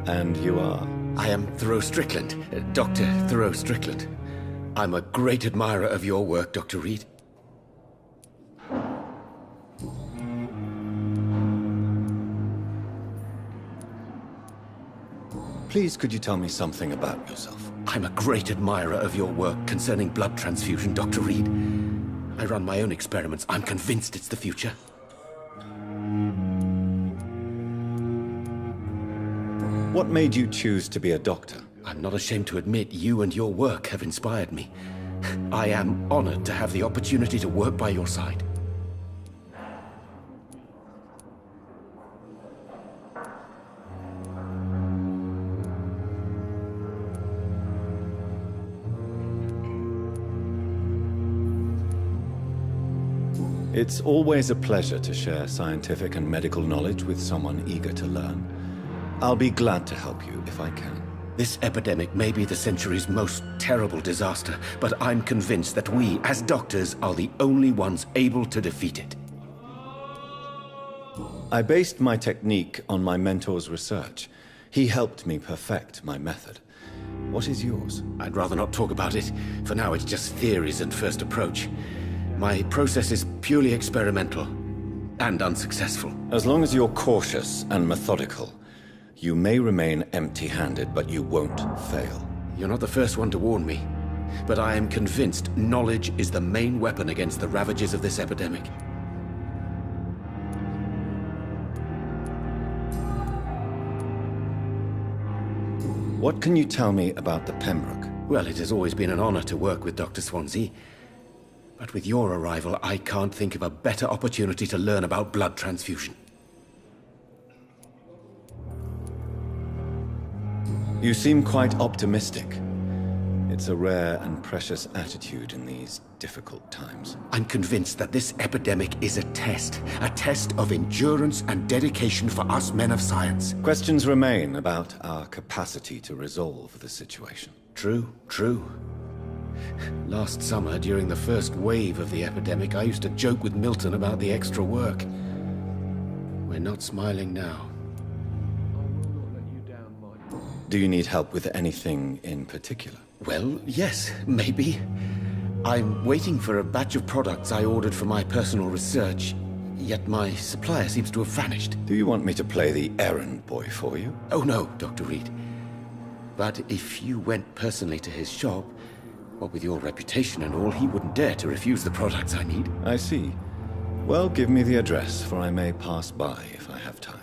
And you are? I am Thoreau Strickland, Dr. Thoreau Strickland. I'm a great admirer of your work, Dr. Reed. Please, could you tell me something about yourself? I'm a great admirer of your work concerning blood transfusion, Dr. Reed. I run my own experiments. I'm convinced it's the future. What made you choose to be a doctor? I'm not ashamed to admit you and your work have inspired me. I am honored to have the opportunity to work by your side. It's always a pleasure to share scientific and medical knowledge with someone eager to learn. I'll be glad to help you if I can. This epidemic may be the century's most terrible disaster, but I'm convinced that we, as doctors, are the only ones able to defeat it. I based my technique on my mentor's research. He helped me perfect my method. What is yours? I'd rather not talk about it. For now, it's just theories and first approach. My process is purely experimental and unsuccessful. As long as you're cautious and methodical, you may remain empty-handed, but you won't fail. You're not the first one to warn me, but I am convinced knowledge is the main weapon against the ravages of this epidemic. What can you tell me about the Pembroke? Well, it has always been an honor to work with Dr. Swansea. But with your arrival, I can't think of a better opportunity to learn about blood transfusion. You seem quite optimistic. It's a rare and precious attitude in these difficult times. I'm convinced that this epidemic is a test of endurance and dedication for us men of science. Questions remain about our capacity to resolve the situation. True, true. Last summer, during the first wave of the epidemic, I used to joke with Milton about the extra work. We're not smiling now. Do you need help with anything in particular? Well, yes, maybe. I'm waiting for a batch of products I ordered for my personal research, yet my supplier seems to have vanished. Do you want me to play the errand boy for you? Oh no, Dr. Reed. But if you went personally to his shop, what with your reputation and all, he wouldn't dare to refuse the products I need. I see. Well, give me the address, for I may pass by if I have time.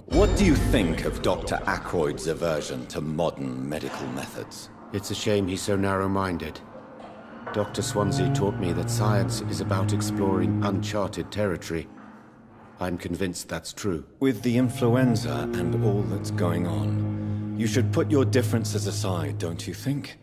What do you think of Dr. Ackroyd's aversion to modern medical methods? It's a shame he's so narrow-minded. Dr. Swansea taught me that science is about exploring uncharted territory. I'm convinced that's true. With the influenza and all that's going on, you should put your differences aside, don't you think?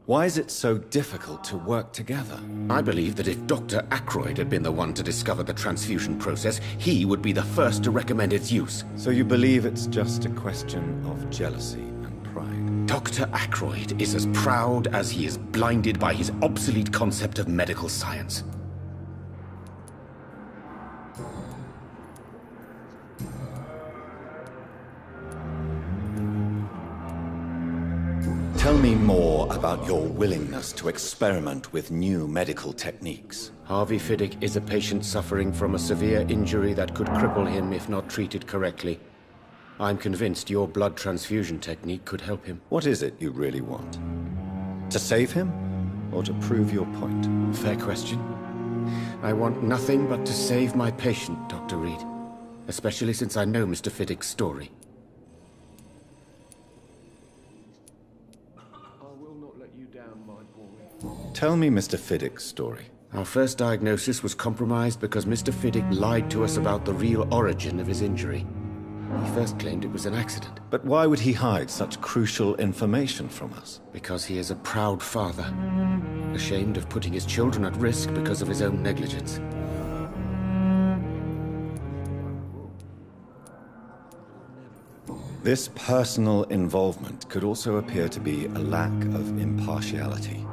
Why is it so difficult to work together? I believe that if Dr. Ackroyd had been the one to discover the transfusion process, he would be the first to recommend its use. So you believe it's just a question of jealousy and pride? Dr. Ackroyd is as proud as he is blinded by his obsolete concept of medical science. Tell me more about your willingness to experiment with new medical techniques. Harvey Fiddick is a patient suffering from a severe injury that could cripple him if not treated correctly. I'm convinced your blood transfusion technique could help him. What is it you really want? To save him, or to prove your point? Fair question. I want nothing but to save my patient, Dr. Reed. Especially since I know Mr. Fiddick's story. Tell me Mr. Fiddick's story. Our first diagnosis was compromised because Mr. Fiddick lied to us about the real origin of his injury. He first claimed it was an accident. But why would he hide such crucial information from us? Because he is a proud father, ashamed of putting his children at risk because of his own negligence. This personal involvement could also appear to be a lack of impartiality.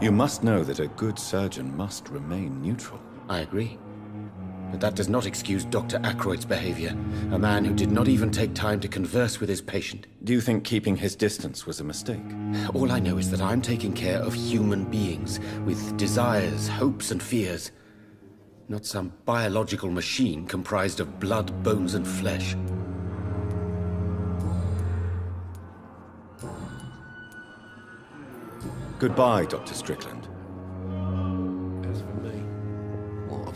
You must know that a good surgeon must remain neutral. I agree. But that does not excuse Dr. Ackroyd's behavior, a man who did not even take time to converse with his patient. Do you think keeping his distance was a mistake? All I know is that I'm taking care of human beings with desires, hopes, and fears. Not some biological machine comprised of blood, bones, and flesh. Goodbye, Dr. Strickland. As for me, what?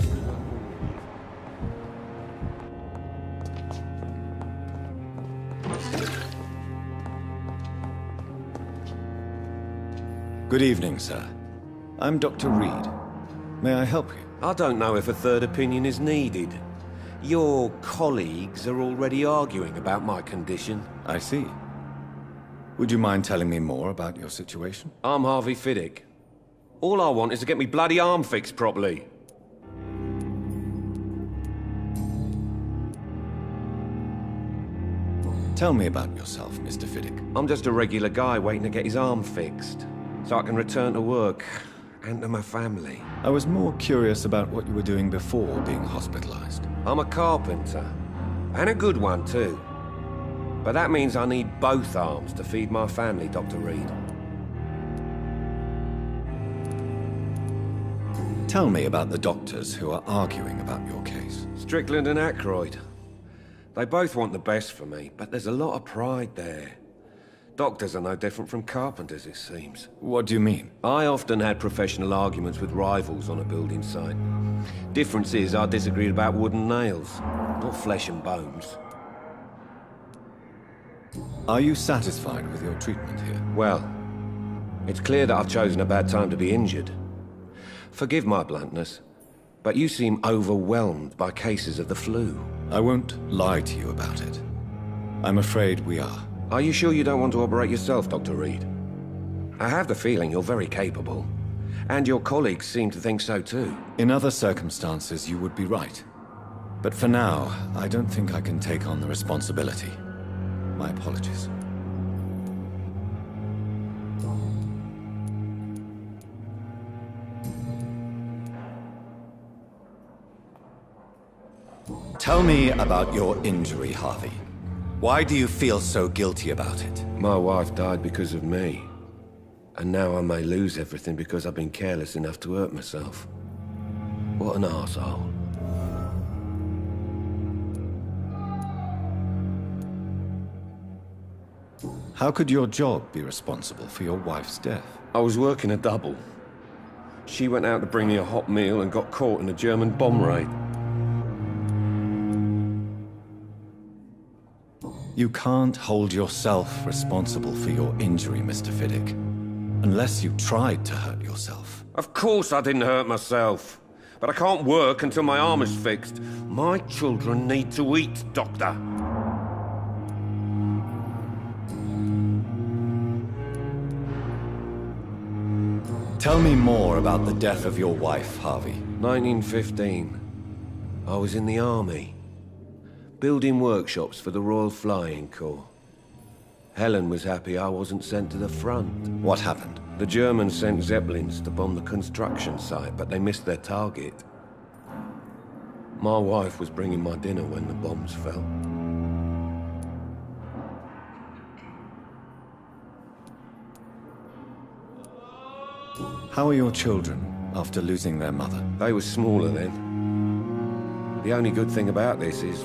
Good evening, sir. I'm Dr. Reed. May I help you? I don't know if a third opinion is needed. Your colleagues are already arguing about my condition. I see. Would you mind telling me more about your situation? I'm Harvey Fiddick. All I want is to get me bloody arm fixed properly. Tell me about yourself, Mr. Fiddick. I'm just a regular guy waiting to get his arm fixed, so I can return to work and to my family. I was more curious about what you were doing before being hospitalized. I'm a carpenter, and a good one too. But that means I need both arms to feed my family, Dr. Reed. Tell me about the doctors who are arguing about your case. Strickland and Ackroyd. They both want the best for me, but there's a lot of pride there. Doctors are no different from carpenters, it seems. What do you mean? I often had professional arguments with rivals on a building site. Difference is, I disagreed about wooden nails, not flesh and bones. Are you satisfied with your treatment here? Well, it's clear that I've chosen a bad time to be injured. Forgive my bluntness, but you seem overwhelmed by cases of the flu. I won't lie to you about it. I'm afraid we are. Are you sure you don't want to operate yourself, Dr. Reed? I have the feeling you're very capable. And your colleagues seem to think so too. In other circumstances, you would be right. But for now, I don't think I can take on the responsibility. My apologies. Tell me about your injury, Harvey. Why do you feel so guilty about it? My wife died because of me. And now I may lose everything because I've been careless enough to hurt myself. What an arsehole. How could your job be responsible for your wife's death? I was working a double. She went out to bring me a hot meal and got caught in a German bomb raid. You can't hold yourself responsible for your injury, Mr. Fiddick. Unless you tried to hurt yourself. Of course I didn't hurt myself. But I can't work until my arm is fixed. My children need to eat, Doctor. Tell me more about the death of your wife, Harvey. 1915. I was in the army. Building workshops for the Royal Flying Corps. Helen was happy I wasn't sent to the front. What happened? The Germans sent Zeppelins to bomb the construction site, but they missed their target. My wife was bringing my dinner when the bombs fell. How are your children after losing their mother? They were smaller then. The only good thing about this is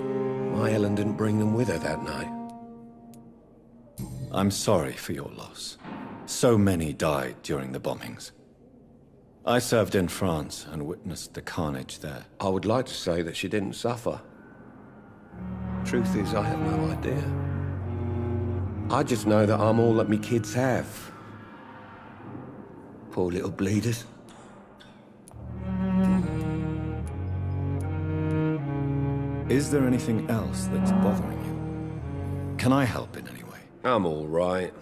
my Helen didn't bring them with her that night. I'm sorry for your loss. So many died during the bombings. I served in France and witnessed the carnage there. I would like to say that she didn't suffer. Truth is, I have no idea. I just know that I'm all that me kids have. Poor little bleeders. Is there anything else that's bothering you? Can I help in any way? I'm all right.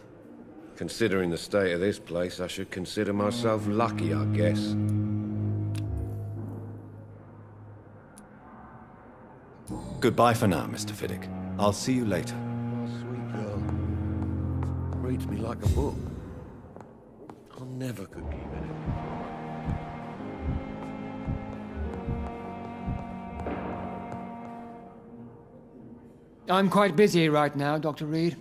Considering the state of this place, I should consider myself lucky, I guess. Goodbye for now, Mr. Fiddick. I'll see you later. My sweet girl. Reads me like a book. I never could keep it. I'm quite busy right now, Dr. Reed.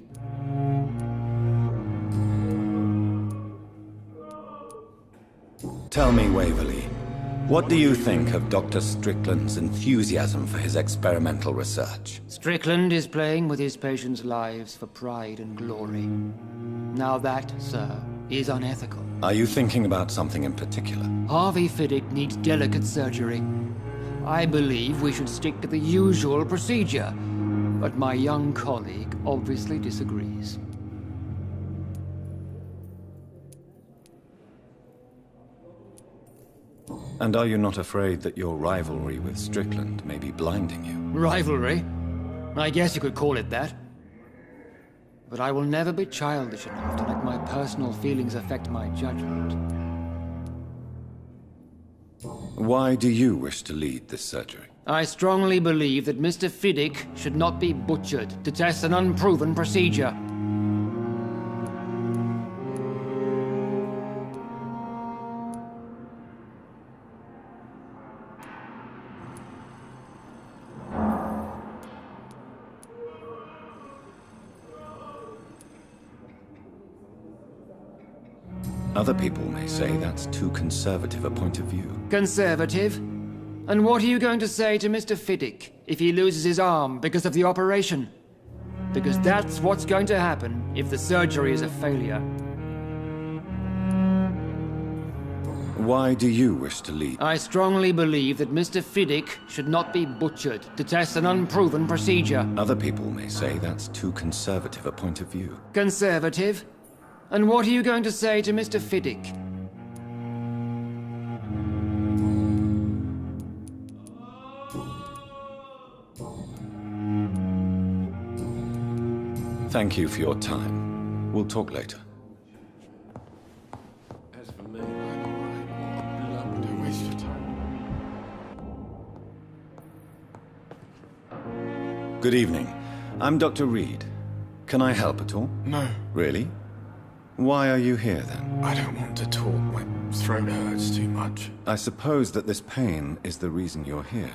Tell me, Waverly, what do you think of Dr. Strickland's enthusiasm for his experimental research? Strickland is playing with his patients' lives for pride and glory. Now that, sir, is unethical. Are you thinking about something in particular? Harvey Fiddick needs delicate surgery. I believe we should stick to the usual procedure, but my young colleague obviously disagrees. And are you not afraid that your rivalry with Strickland may be blinding you? Rivalry? I guess you could call it that. But I will never be childish enough to let my personal feelings affect my judgment. Why do you wish to lead this surgery? I strongly believe that Mr. Fiddick should not be butchered to test an unproven procedure. Other people may say that's too conservative a point of view. Conservative? And what are you going to say to Mr. Fiddick if he loses his arm because of the operation? because that's what's going to happen if the surgery is a failure. Why do you wish to leave? I strongly believe that Mr. Fiddick should not be butchered to test an unproven procedure. Other people may say that's too conservative a point of view. Conservative? And what are you going to say to Mr. Fiddick? Thank you for your time. We'll talk later. As for me, Don't waste your time. Good evening. I'm Dr. Reed. Can I help at all? No. Really? Why are you here then? I don't want to talk. My throat hurts too much. I suppose that this pain is the reason you're here.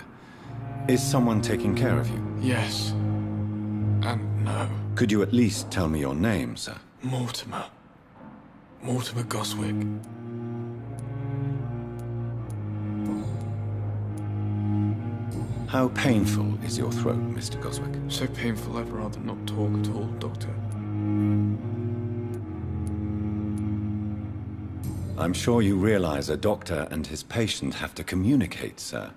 Is someone taking care of you? Yes. And no. Could you at least tell me your name, sir? Mortimer. Mortimer Goswick. How painful is your throat, Mr. Goswick? So painful I'd rather not talk at all, Doctor. I'm sure you realize a doctor and his patient have to communicate, sir.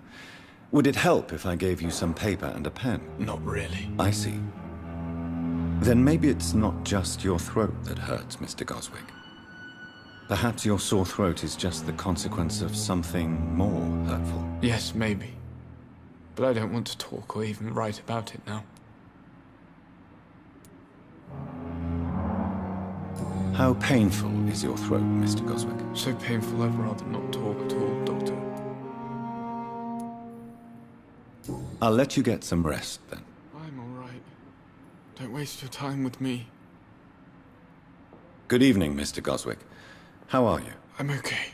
Would it help if I gave you some paper and a pen? Not really. I see. Then maybe it's not just your throat that hurts, Mr. Goswick. Perhaps your sore throat is just the consequence of something more hurtful. Yes, maybe. But I don't want to talk or even write about it now. How painful is your throat, Mr. Goswick? So painful I'd rather not talk at all, Doctor. I'll let you get some rest, then. I'm all right. Don't waste your time with me. Good evening, Mr. Goswick. How are you? I'm okay.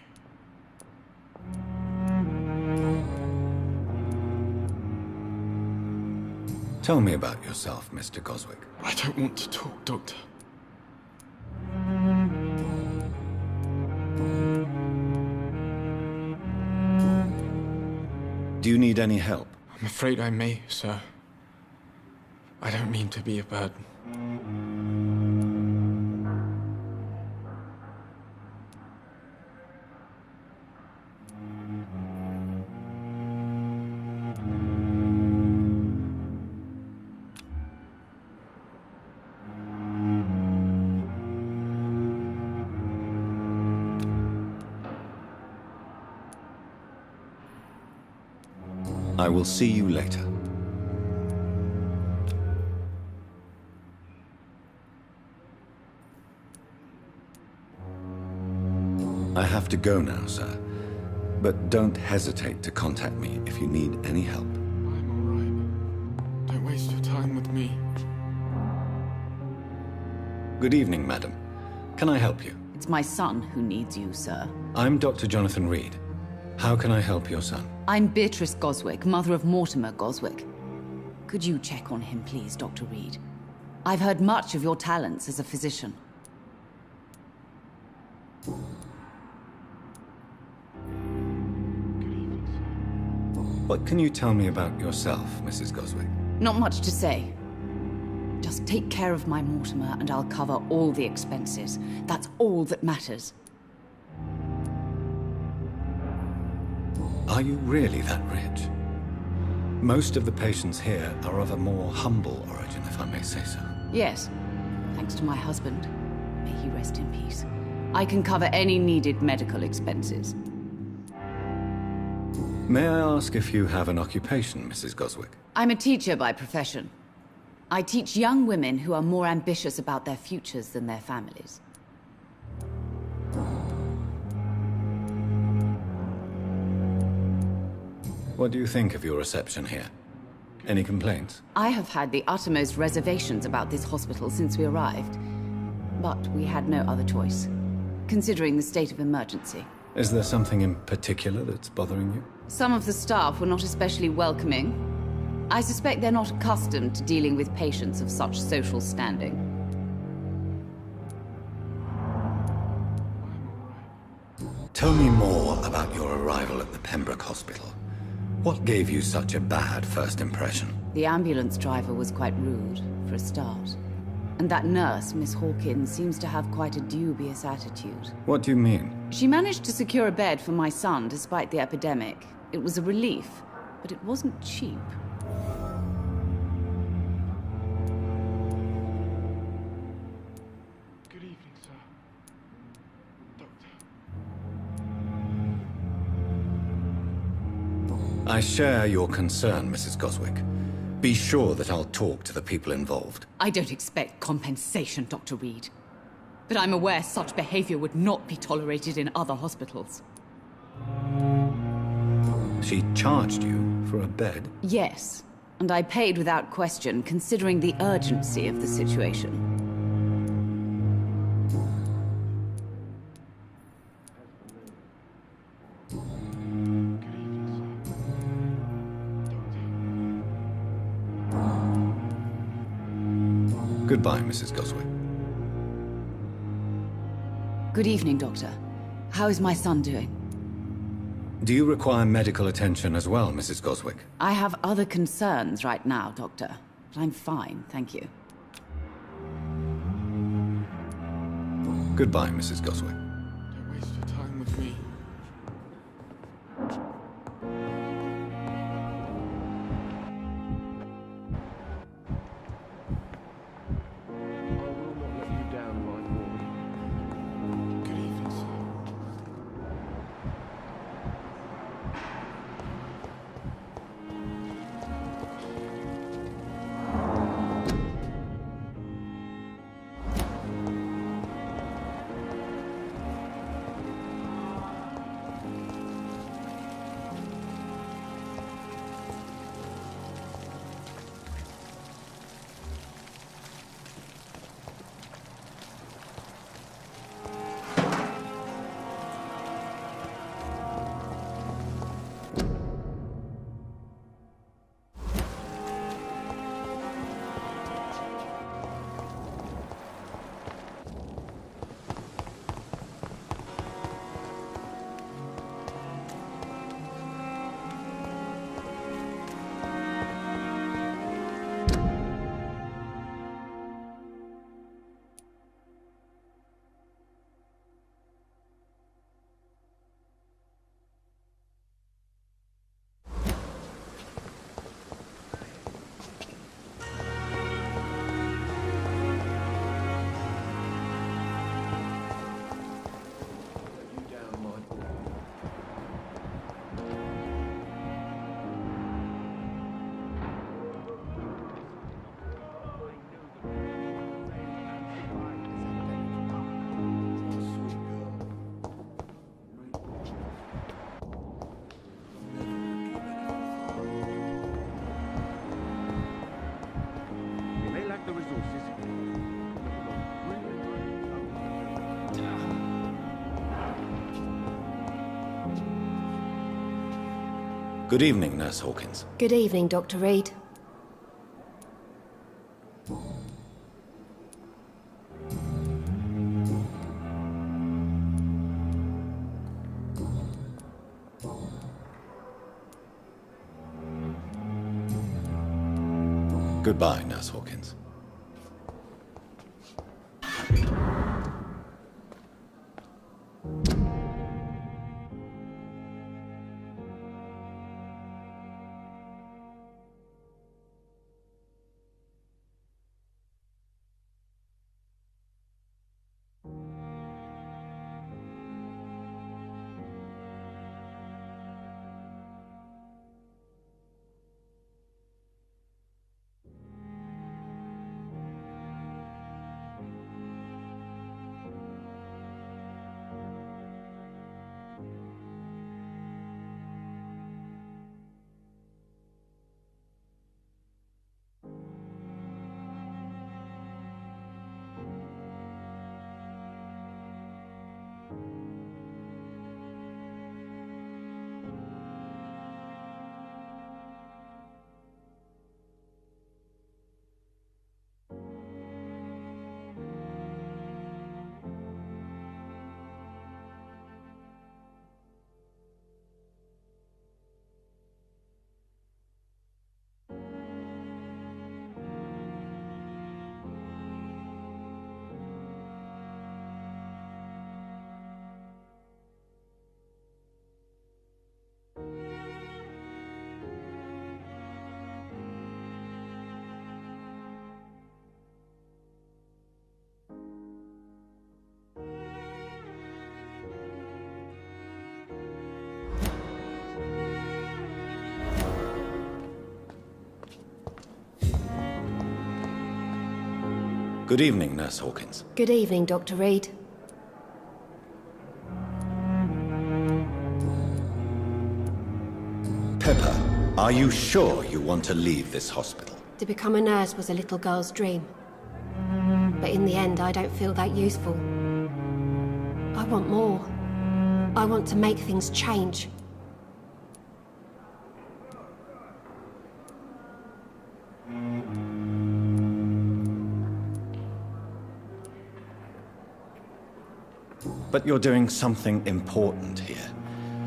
Tell me about yourself, Mr. Goswick. I don't want to talk, Doctor. Do you need any help? I'm afraid I may, sir. I don't mean to be a burden. I will see you later. I have to go now, sir. But don't hesitate to contact me if you need any help. I'm all right. Don't waste your time with me. Good evening, madam. Can I help you? It's my son who needs you, sir. I'm Dr. Jonathan Reed. How can I help your son? I'm Beatrice Goswick, mother of Mortimer Goswick. Could you check on him, please, Dr. Reed? I've heard much of your talents as a physician. What can you tell me about yourself, Mrs. Goswick? Not much to say. Just take care of my Mortimer and I'll cover all the expenses. That's all that matters. Are you really that rich? Most of the patients here are of a more humble origin, if I may say so. Yes, thanks to my husband. May he rest in peace. I can cover any needed medical expenses. May I ask if you have an occupation, Mrs. Goswick? I'm a teacher by profession. I teach young women who are more ambitious about their futures than their families. What do you think of your reception here? Any complaints? I have had the uttermost reservations about this hospital since we arrived. But we had no other choice, considering the state of emergency. Is there something in particular that's bothering you? Some of the staff were not especially welcoming. I suspect they're not accustomed to dealing with patients of such social standing. Tell me more about your arrival at the Pembroke Hospital. What gave you such a bad first impression? The ambulance driver was quite rude, for for a start. And that nurse, Miss Hawkins, seems to have quite a dubious attitude. What do you mean? She managed to secure a bed for my son despite the epidemic. It was a relief, but it wasn't cheap. Good evening, sir. Doctor. I share your concern, Mrs. Goswick. Be sure that I'll talk to the people involved. I don't expect compensation, Dr. Reed. But I'm aware such behavior would not be tolerated in other hospitals. She charged you for a bed? Yes, and I paid without question, considering the urgency of the situation. Goodbye, Mrs. Goswick. Good evening, Doctor. How is my son doing? Do you require medical attention as well, Mrs. Goswick? I have other concerns right now, Doctor. But I'm fine, thank you. Goodbye, Mrs. Goswick. Don't waste your time with me. Good evening, Nurse Hawkins. Good evening, Dr. Reed. Goodbye, Nurse Hawkins. Good evening, Nurse Hawkins. Good evening, Dr. Reed. Pepper, are you sure you want to leave this hospital? To become a nurse was a little girl's dream. But in the end, I don't feel that useful. I want more. I want to make things change. But you're doing something important here.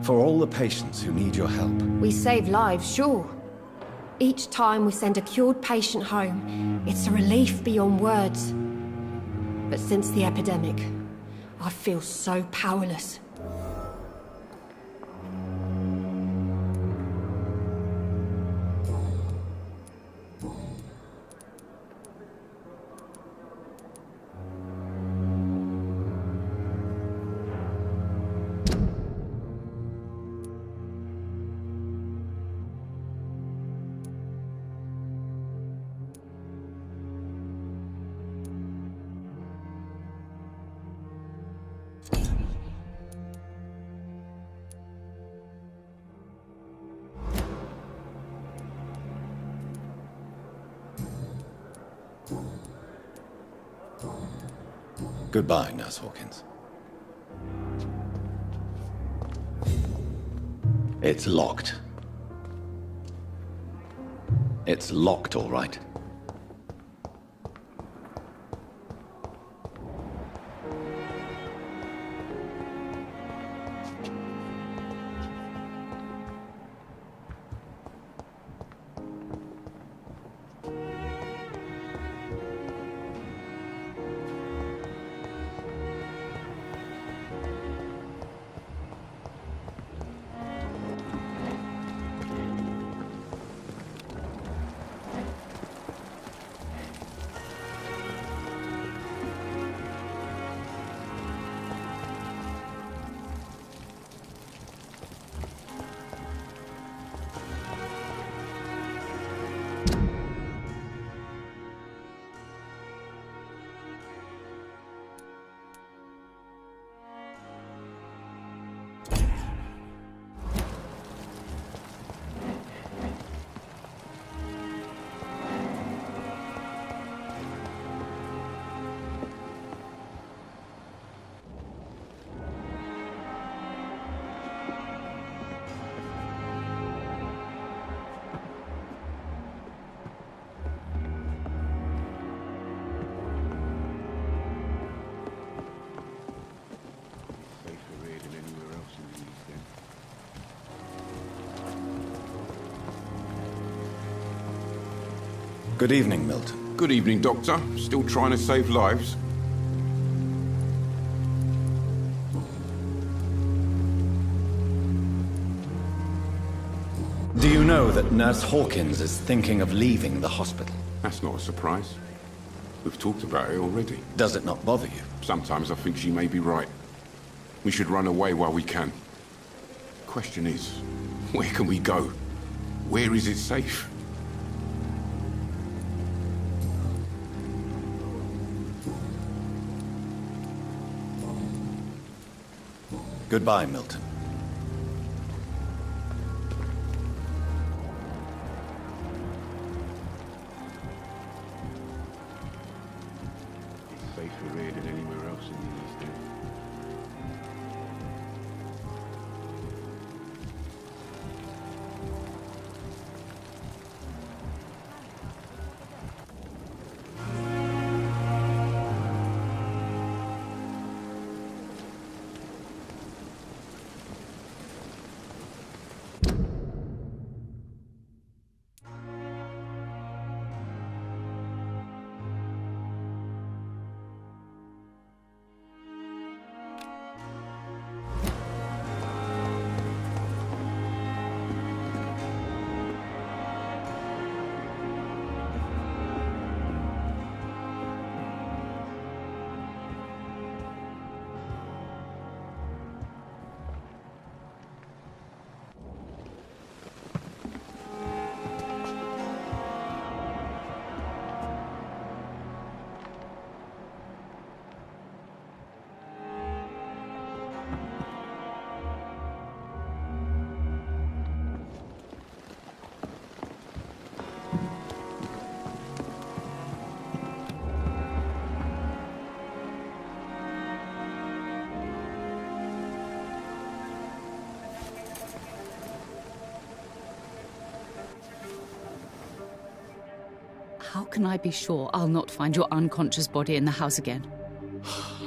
For all the patients who need your help. We save lives, sure. Each time we send a cured patient home, it's a relief beyond words. But since the epidemic, I feel so powerless. Goodbye, Nurse Hawkins. It's locked. It's locked, all right. Good evening, Milton. Good evening, Doctor. Still trying to save lives? Do you know that Nurse Hawkins is thinking of leaving the hospital? That's not a surprise. We've talked about it already. Does it not bother you? Sometimes I think she may be right. We should run away while we can. Question is, where can we go? Where is it safe? Goodbye, Milton. It's safer here than anywhere else in the East End. How can I be sure I'll not find your unconscious body in the house again?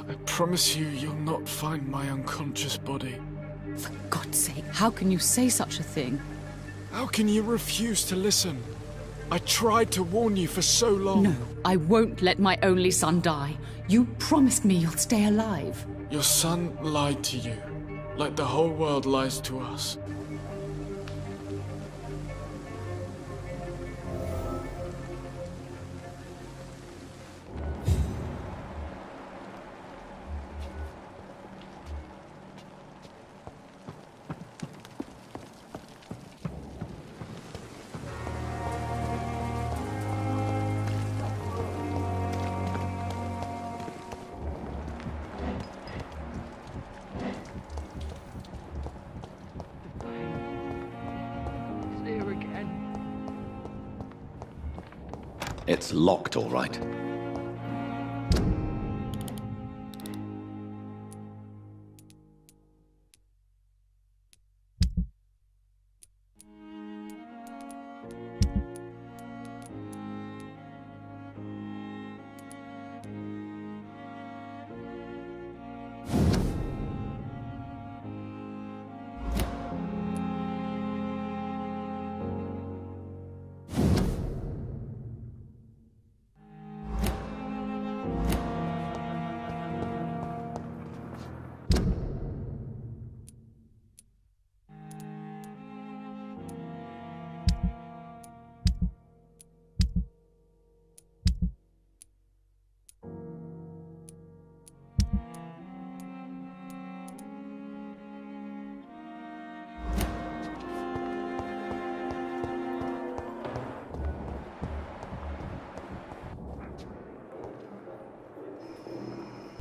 I promise you, you'll not find my unconscious body. For God's sake, how can you say such a thing? How can you refuse to listen? I tried to warn you for so long. No, I won't let my only son die. You promised me you'll stay alive. Your son lied to you, like the whole world lies to us. It's locked, all right.